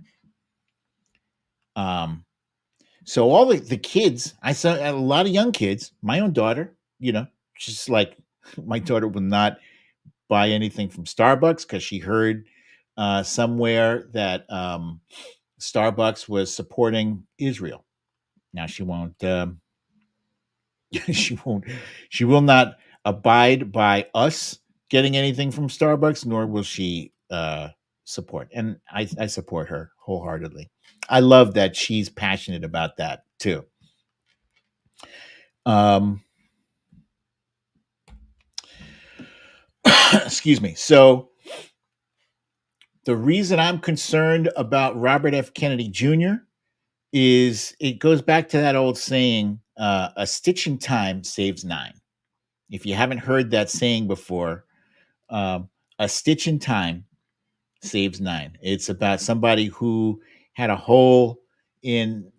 So all the kids, I saw a lot of young kids, my own daughter, just like my daughter will not buy anything from Starbucks because she heard somewhere that Starbucks was supporting Israel. Now she won't. She will not abide by us getting anything from Starbucks, nor will she support. And I support her wholeheartedly. I love that she's passionate about that too. Excuse me. So the reason I'm concerned about Robert F. Kennedy Jr. is it goes back to that old saying, a stitch in time saves nine. If you haven't heard that saying before, a stitch in time saves nine. It's about somebody who had a hole in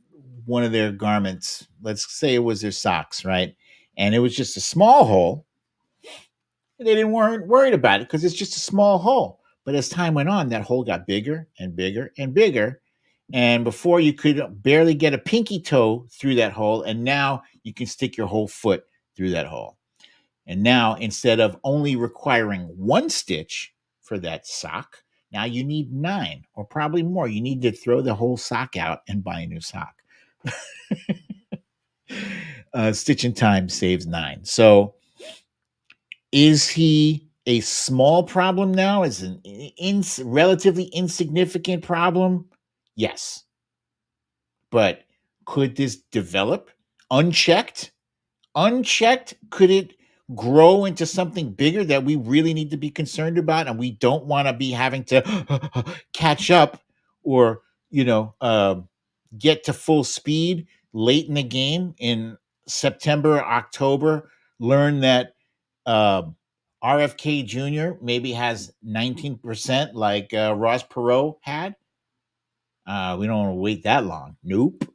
one of their garments. Let's say it was their socks, right? And it was just a small hole. They weren't worried about it because it's just a small hole. But as time went on, that hole got bigger and bigger and bigger. And before you could barely get a pinky toe through that hole, and now you can stick your whole foot through that hole. And now, instead of only requiring one stitch for that sock, now you need 9 or probably more. You need to throw the whole sock out and buy a new sock. Stitch in time saves 9. So is he a small problem now? Is an relatively insignificant problem? Yes. But could this develop unchecked? Unchecked, could it grow into something bigger that we really need to be concerned about, and we don't want to be having to catch up or get to full speed late in the game in September, October, learn that uh, RFK Jr. maybe has 19% like Ross Perot had. We don't want to wait that long. Nope.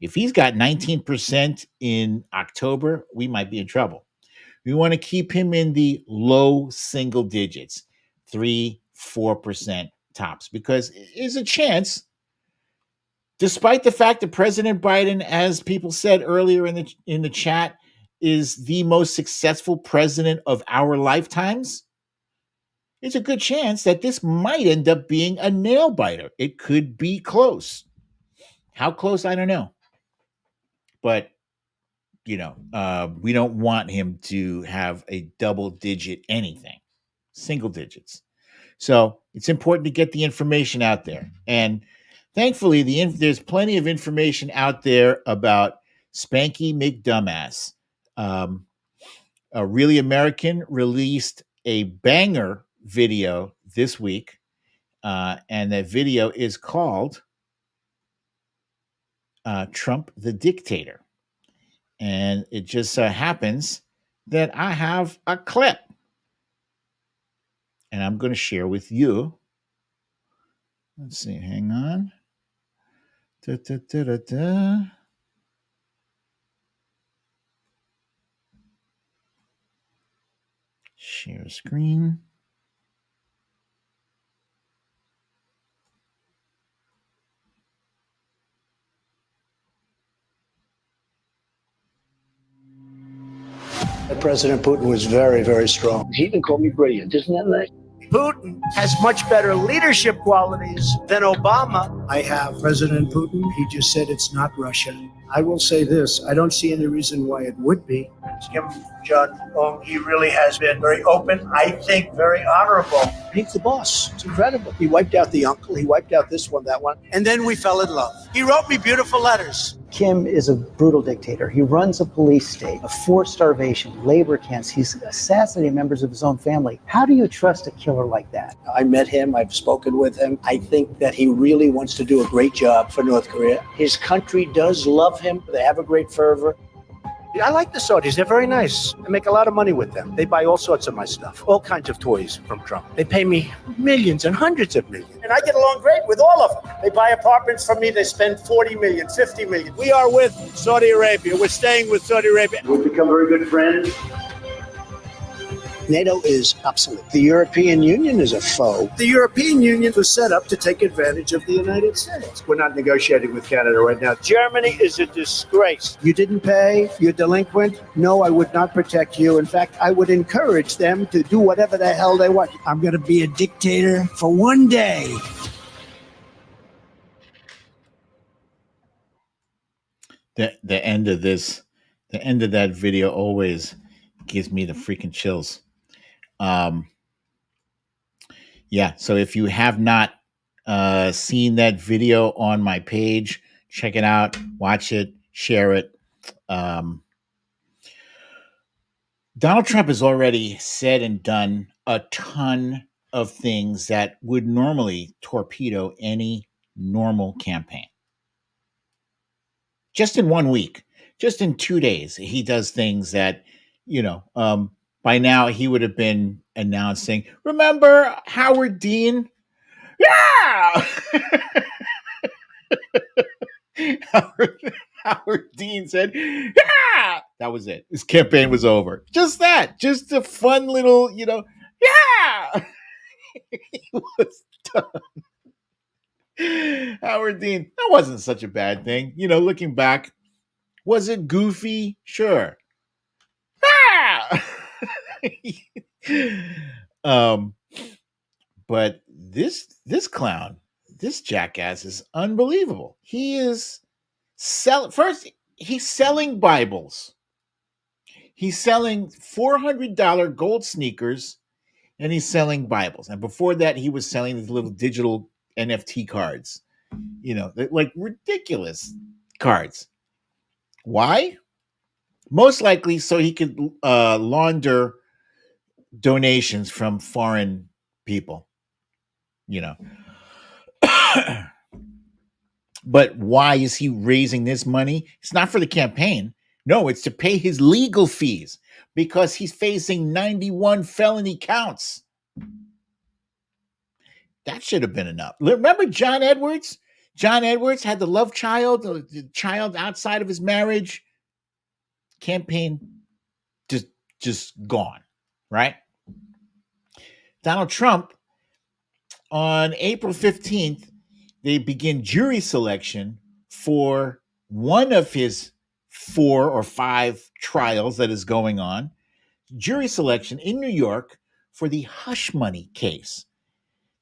If he's got 19% in October, we might be in trouble. We want to keep him in the low single digits, 3-4% tops, because there's a chance, despite the fact that President Biden, as people said earlier in the chat, is the most successful president of our lifetimes, there's a good chance that this might end up being a nail biter. It could be close. How close, I don't know. But, we don't want him to have a double digit anything, single digits. So it's important to get the information out there. And thankfully, there's plenty of information out there about Spanky McDumbass. A Really American released a banger video this week. And that video is called Trump the Dictator. And it just happens that I have a clip. And I'm going to share with you. Let's see, hang on. Da, da, da, da, da. Share screen. President Putin was very, very strong. He even called me brilliant. Isn't that nice? Putin has much better leadership qualities than Obama. I have President Putin. He just said it's not Russia. I will say this. I don't see any reason why it would be. Kim Jong-un, he really has been very open. I think very honorable. He's the boss. It's incredible. He wiped out the uncle. He wiped out this one, that one. And then we fell in love. He wrote me beautiful letters. Kim is a brutal dictator. He runs a police state, a forced starvation, labor camps. He's assassinating members of his own family. How do you trust a killer like that? I met him. I've spoken with him. I think that he really wants to do a great job for North Korea. His country does love him. They have a great fervor. I like the Saudis. They're very nice. I make a lot of money with them. They buy all sorts of my stuff, all kinds of toys from Trump. They pay me millions and hundreds of millions. And I get along great with all of them. They buy apartments from me. They spend 40 million, 50 million. We are with Saudi Arabia. We're staying with Saudi Arabia. We've become very good friends. NATO is obsolete. The European Union is a foe. The European Union was set up to take advantage of the United States. We're not negotiating with Canada right now. Germany is a disgrace. You didn't pay, you're delinquent. No, I would not protect you. In fact, I would encourage them to do whatever the hell they want. I'm going to be a dictator for one day. The end of that video always gives me the freaking chills. So if you have not seen that video on my page, check it out, watch it, share it. Donald Trump has already said and done a ton of things that would normally torpedo any normal campaign. Just in 1 week, just in 2 days, he does things that, by now he would have been announcing, remember Howard Dean? Yeah! Howard Dean said, yeah! That was it. His campaign was over. Just that. Just a fun little, yeah! He was done. Howard Dean, that wasn't such a bad thing. Looking back, was it goofy? Sure. Ah! But this clown, this jackass is unbelievable. He is he's selling Bibles. He's selling $400 gold sneakers, and he's selling Bibles. And before that, he was selling these little digital NFT cards, like ridiculous cards. Why? Most likely so he could launder donations from foreign people, you know. But why is he raising this money? It's not for the campaign. No, it's to pay his legal fees because he's facing 91 felony counts. That should have been enough. Remember John Edwards? John Edwards had the love child, the child outside of his marriage. Campaign just gone, right? Donald Trump, on April 15th, they begin jury selection for one of his 4 or 5 trials that is going on. Jury selection in New York for the hush money case.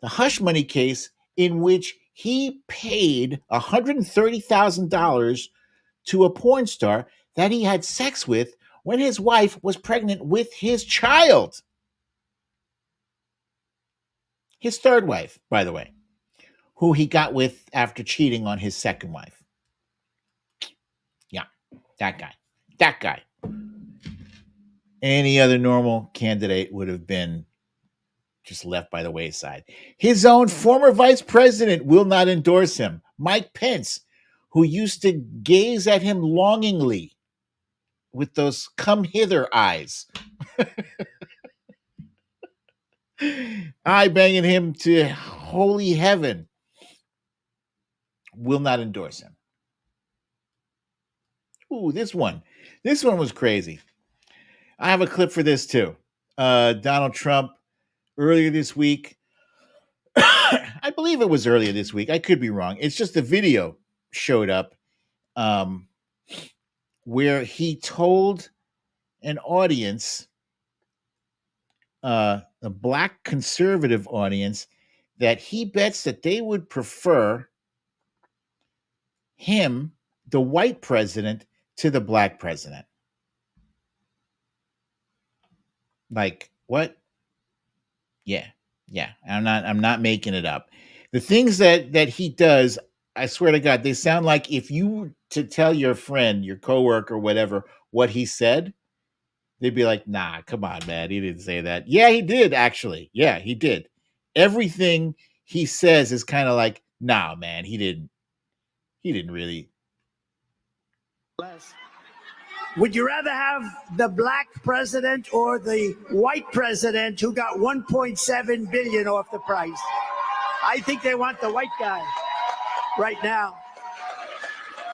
The hush money case in which he paid $130,000 to a porn star that he had sex with when his wife was pregnant with his child. His third wife, by the way, who he got with after cheating on his second wife. Yeah, that guy. That guy. Any other normal candidate would have been just left by the wayside. His own former vice president will not endorse him. Mike Pence, who used to gaze at him longingly with those come hither eyes. Eye banging him to holy heaven, will not endorse him. Ooh, this one was crazy. I have a clip for this too. Donald Trump earlier this week. I believe it was earlier this week. I could be wrong. It's just the video showed up where he told an audience, a black conservative audience, that he bets that they would prefer him, the white president, to the black president. Like, what? Yeah. I'm not making it up. The things that he does, I swear to God, they sound like if you were to tell your friend, your coworker, whatever, what he said, they'd be like, nah, come on, man. He didn't say that. Yeah, he did, actually. Yeah, he did. Everything he says is kind of like, nah, man, he didn't really. Would you rather have the black president or the white president who got 1.7 billion off the price? I think they want the white guy right now.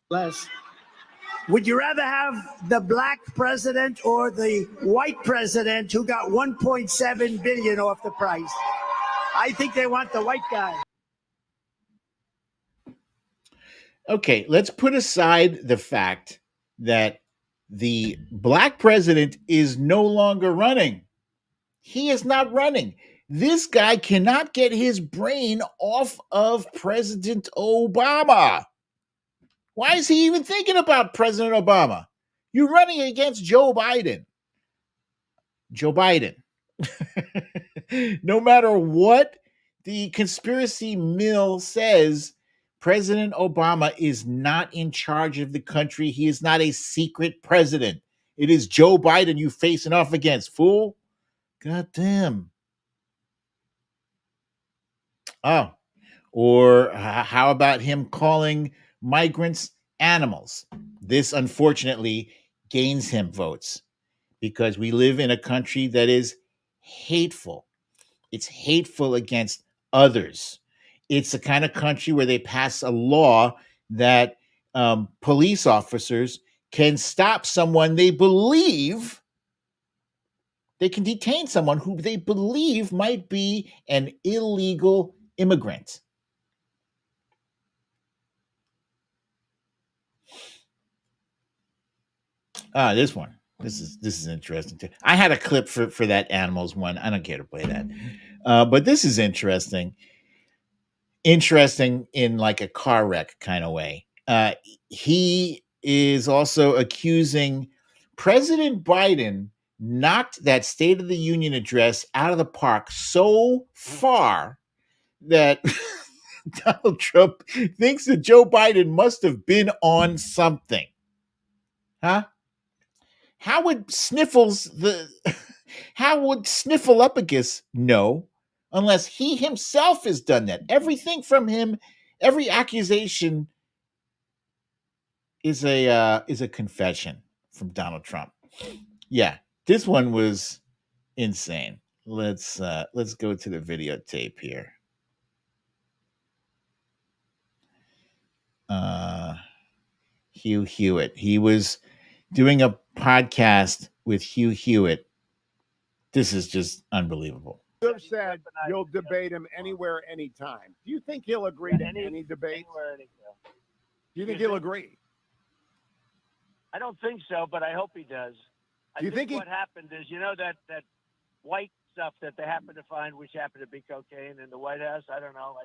Les, would you rather have the black president or the white president who got 1.7 billion off the price? I think they want the white guy. Okay, let's put aside the fact that the black president is no longer running. He is not running. This guy cannot get his brain off of President Obama. Why is he even thinking about President Obama? You're running against Joe Biden. Joe Biden. No matter what the conspiracy mill says, President Obama is not in charge of the country. He is not a secret president. It is Joe Biden you facing off against, fool. God damn. Oh, or how about him calling migrants animals? This, unfortunately, gains him votes because we live in a country that is hateful. It's hateful against others. It's the kind of country where they pass a law that police officers can stop someone they believe, they can detain someone who they believe might be an illegal immigrant. This one. This is interesting too. I had a clip for that animals one. I don't care to play that. But this is interesting. Interesting in like a car wreck kind of way. He is also accusing President Biden knocked that State of the Union address out of the park so far that Donald Trump thinks that Joe Biden must have been on something. Huh? How would Sniffleupagus know unless he himself has done that? Everything from him, every accusation is a confession from Donald Trump. Yeah, this one was insane. Let's go to the videotape here. Hugh Hewitt. He was doing a podcast with Hugh Hewitt. This is just unbelievable. You have said you'll debate him anywhere, anytime. Do you think he'll agree to any debate? Do you think he'll agree? I don't think so, but I hope he does. Do you think what happened is, that white stuff that they happened to find, which happened to be cocaine in the White House. I don't know.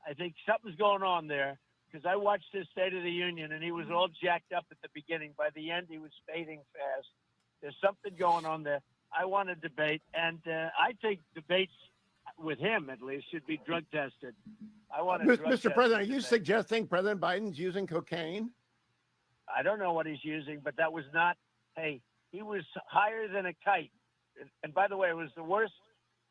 I think something's going on there, because I watched his State of the Union and he was all jacked up at the beginning. By the end, he was fading fast. There's something going on there. I want to debate, and I think debates with him, at least, should be drug tested. I want to. Mr. President, are you suggesting President Biden's using cocaine? I don't know what he's using, but that was not. Hey, he was higher than a kite. And by the way, it was the worst.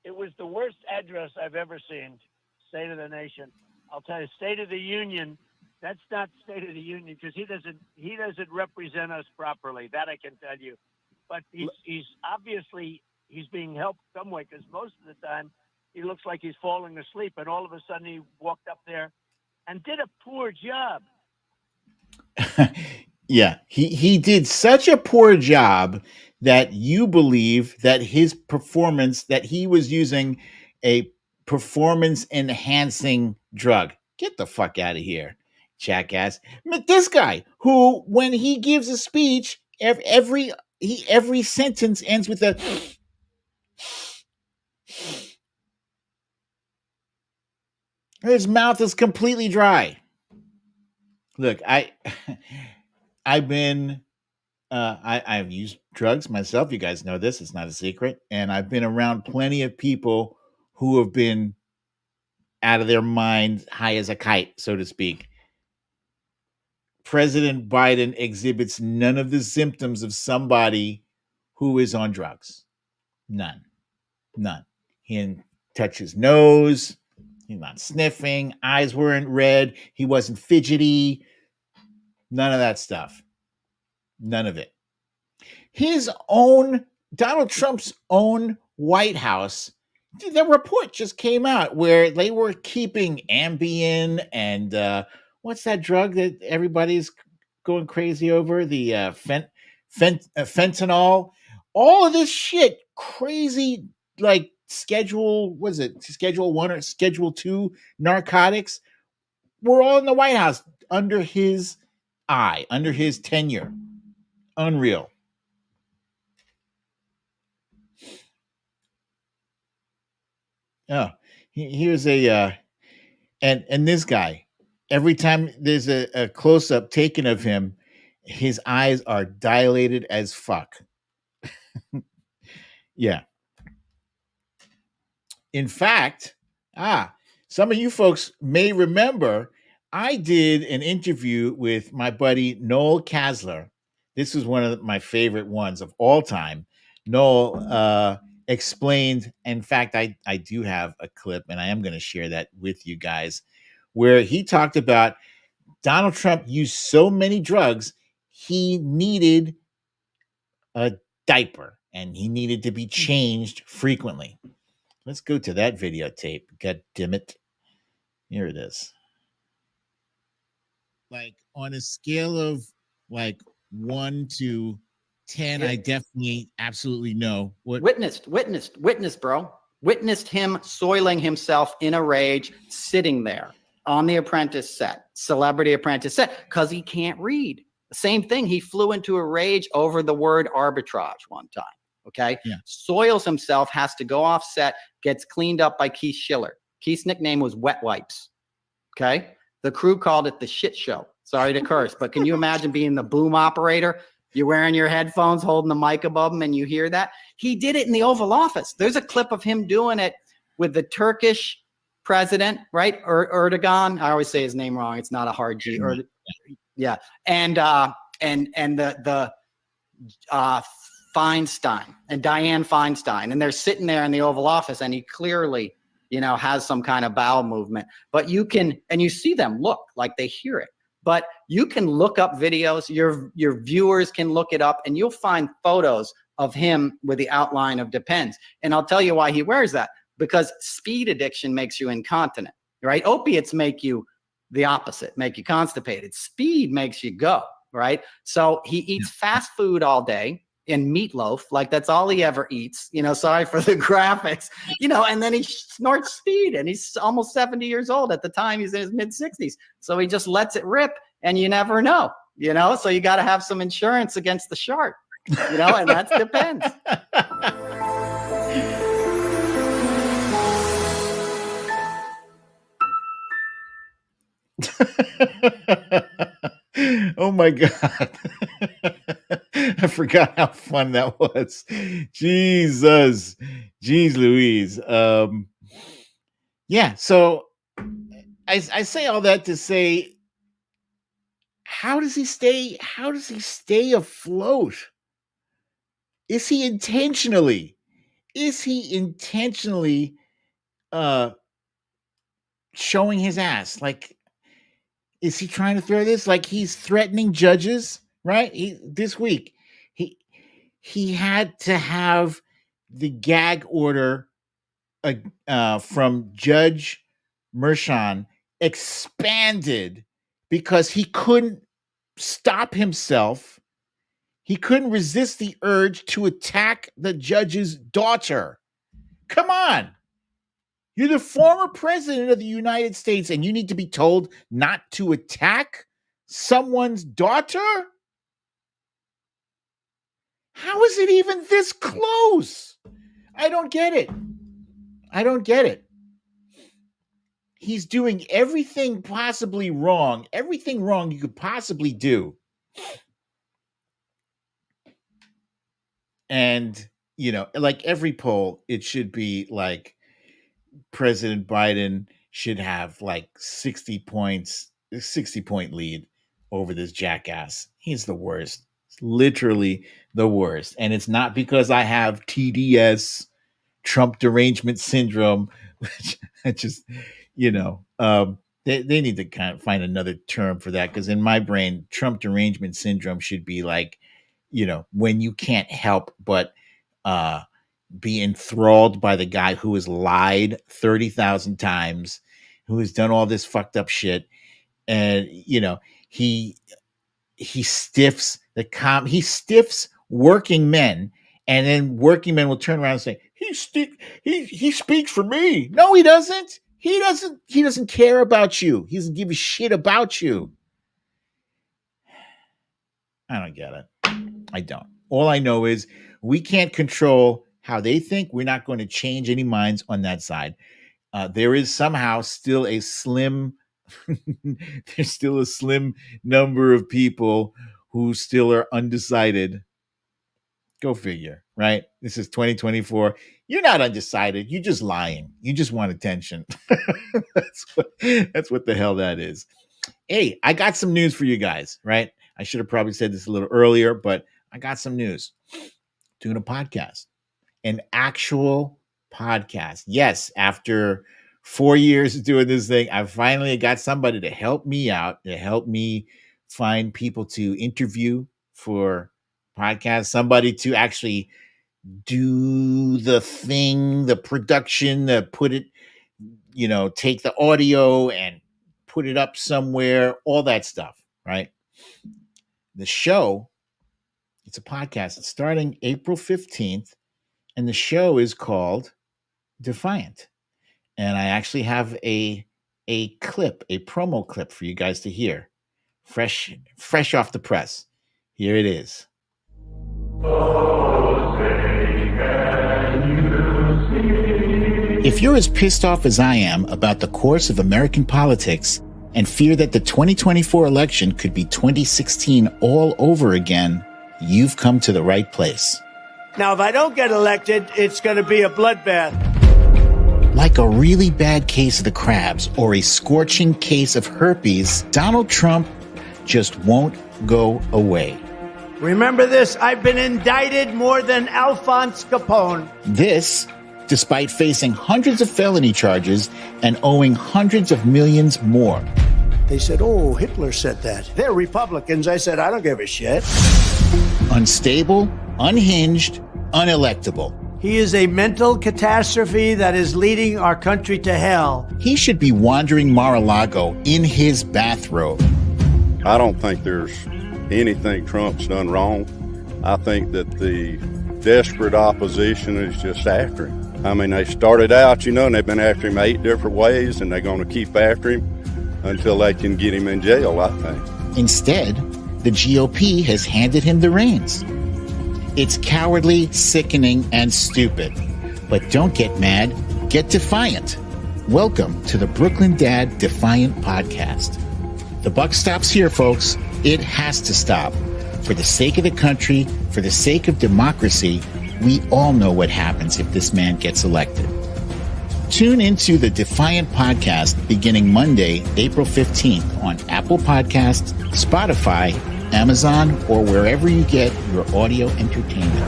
It was the worst address I've ever seen. State of the Nation. I'll tell you, State of the Union. That's not State of the Union, because he doesn't represent us properly. That I can tell you. But he's obviously being helped some way, because most of the time he looks like he's falling asleep, and all of a sudden he walked up there and did a poor job. Yeah, he did such a poor job that you believe that his performance, that he was using a performance enhancing drug. Get the fuck out of here, jackass. This guy who, when he gives a speech, every sentence ends with a his mouth is completely dry. Look, I've used drugs myself. You guys know this. It's not a secret. And I've been around plenty of people who have been out of their mind, high as a kite, so to speak. President Biden exhibits none of the symptoms of somebody who is on drugs. None. He didn't touch his nose. He's not sniffing. Eyes weren't red. He wasn't fidgety. None of that stuff. None of it. Donald Trump's own White House, the report just came out where they were keeping Ambien and what's that drug that everybody's going crazy over? The fentanyl. All of this shit, crazy, like Schedule 1 or Schedule 2 narcotics, were all in the White House under his eye, under his tenure. Unreal. Oh, here's and this guy. Every time there's a close-up taken of him, his eyes are dilated as fuck. Yeah. In fact, some of you folks may remember I did an interview with my buddy Noel Kasler. This is one of my favorite ones of all time. Noel explained, in fact, I do have a clip, and I am going to share that with you guys, where he talked about Donald Trump used so many drugs, he needed a diaper, and he needed to be changed frequently. Let's go to that videotape. God damn it. Here it is. Like, on a scale of like 1 to 10, I definitely absolutely know what. Witnessed, bro. Witnessed him soiling himself in a rage, sitting there on the Apprentice set, Celebrity Apprentice set, because he can't read. Same thing. He flew into a rage over the word arbitrage one time. Okay. Yeah. Soils himself, has to go off set, gets cleaned up by Keith Schiller. Keith's nickname was Wet Wipes. Okay. The crew called it the shit show. Sorry to curse, but can you imagine being the boom operator? You're wearing your headphones, holding the mic above him, and you hear that? He did it in the Oval Office. There's a clip of him doing it with the Turkish president, right? Erdogan. I always say his name wrong. It's not a hard G. Yeah. And the Feinstein and Dianne Feinstein, and they're sitting there in the Oval Office, and he clearly, has some kind of bowel movement. But you see them look like they hear it. But you can look up videos. Your viewers can look it up, and you'll find photos of him with the outline of Depends. And I'll tell you why he wears that. Because speed addiction makes you incontinent, right? Opiates make you the opposite, make you constipated. Speed makes you go, right? So he eats fast food all day and meatloaf, like that's all he ever eats, sorry for the graphics, and then he snorts speed, and he's almost 70 years old at the time. He's in his mid 60s. So he just lets it rip, and you never know, so you got to have some insurance against the shark, and that depends. Oh my God. I forgot how fun that was. Jesus. Jeez Louise. Yeah, so I say all that to say, how does he stay afloat? Is he intentionally showing his ass? Like, is he trying to throw this? Like, he's threatening judges, right? This week, he had to have the gag order from Judge Merchan expanded because he couldn't stop himself. He couldn't resist the urge to attack the judge's daughter. Come on. You're the former president of the United States, and you need to be told not to attack someone's daughter? How is it even this close? I don't get it. He's doing everything possibly wrong, everything wrong you could possibly do. And, like every poll, it should be like, President Biden should have like 60 point lead over this jackass. He's the worst. It's literally the worst. And it's not because I have TDS, Trump derangement syndrome, which I just, they need to kind of find another term for that. Because in my brain, Trump derangement syndrome should be like, when you can't help but be enthralled by the guy who has lied 30,000 times, who has done all this fucked up shit. And, he stiffs he stiffs working men, and then working men will turn around and say, he speaks for me. No, he doesn't. He doesn't care about you. He doesn't give a shit about you. I don't get it. I don't. All I know is we can't control how they think. We're not going to change any minds on that side. There is somehow still a slim, there's still a slim number of people who still are undecided. Go figure, right? This is 2024. You're not undecided. You're just lying. You just want attention. That's what the hell that is. Hey, I got some news for you guys, right? I should have probably said this a little earlier, but I got some news. Doing a podcast. An actual podcast. Yes, after 4 years of doing this thing, I finally got somebody to help me out, to help me find people to interview for podcasts, somebody to actually do the thing, the production, the put it, take the audio and put it up somewhere, all that stuff, right? The show, it's a podcast. It's starting April 15th. And the show is called Defiant. And I actually have a clip, a promo clip for you guys to hear. Fresh off the press. Here it is. If you're as pissed off as I am about the course of American politics and fear that the 2024 election could be 2016 all over again, you've come to the right place. Now, if I don't get elected, it's going to be a bloodbath. Like a really bad case of the crabs or a scorching case of herpes, Donald Trump just won't go away. Remember this, I've been indicted more than Alphonse Capone. This, despite facing hundreds of felony charges and owing hundreds of millions more. They said, oh, Hitler said that. They're Republicans. I said, I don't give a shit. Unstable, unhinged, unelectable. He is a mental catastrophe that is leading our country to hell. He should be wandering Mar-a-Lago in his bathrobe. I don't think there's anything Trump's done wrong. I think that the desperate opposition is just after him. I mean, they started out, and they've been after him 8 different ways, and they're going to keep after him until they can get him in jail, I think. Instead, the GOP has handed him the reins. It's cowardly, sickening, and stupid. But don't get mad, get defiant. Welcome to the Brooklyn Dad Defiant Podcast. The buck stops here, folks. It has to stop. For the sake of the country, for the sake of democracy, we all know what happens if this man gets elected. Tune into the Defiant Podcast beginning Monday, April 15th on Apple Podcasts, Spotify, Amazon, or wherever you get your audio entertainment.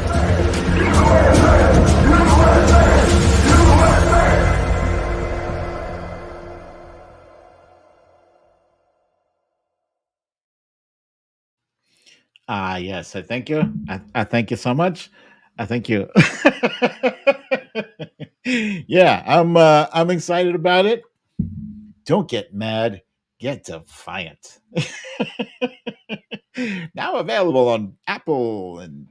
Yes, I thank you. I thank you so much. I thank you. Yeah, I'm excited about it. Don't get mad, get defiant. Now available on Apple and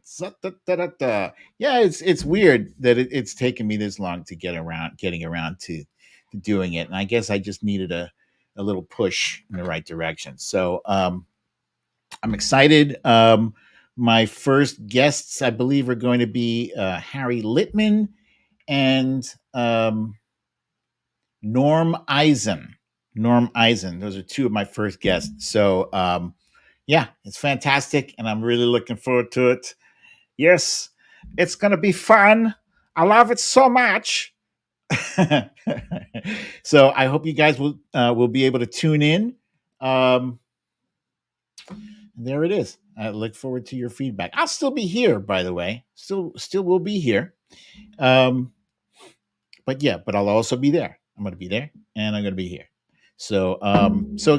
yeah, it's weird that it's taken me this long to getting around to doing it, and I guess I just needed a little push in the right direction. So I'm excited. My first guests, I believe, are going to be Harry Littman and Norm Eisen. Those are two of my first guests. So yeah, it's fantastic, and I'm really looking forward to it. Yes, it's going to be fun. I love it so much. So I hope you guys will be able to tune in. There it is. I look forward to your feedback. I'll still be here, by the way. Still will be here. But I'll also be there. I'm going to be there, and I'm going to be here. So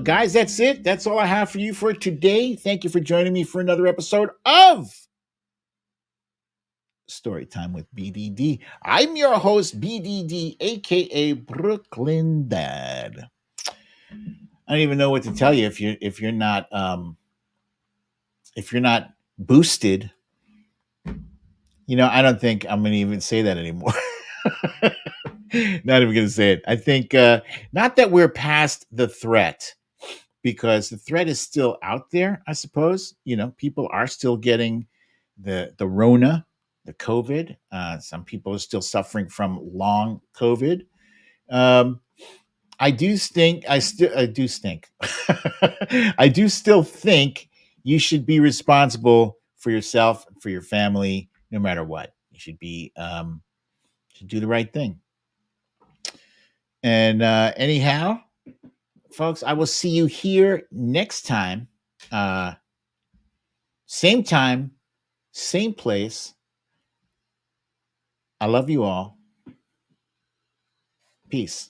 guys, that's it. That's all I have for you for today. Thank you for joining me for another episode of Storytime with BDD. I'm your host, BDD, aka Brooklyn Dad. I don't even know what to tell you if you're not boosted. I don't think I'm going to even say that anymore. Not even going to say it. I think not that we're past the threat, because the threat is still out there, I suppose. People are still getting the Rona, the COVID. Some people are still suffering from long COVID. I do still think you should be responsible for yourself, for your family, no matter what. You should do the right thing. And anyhow, folks, I will see you here next time. Same time, same place. I love you all. Peace.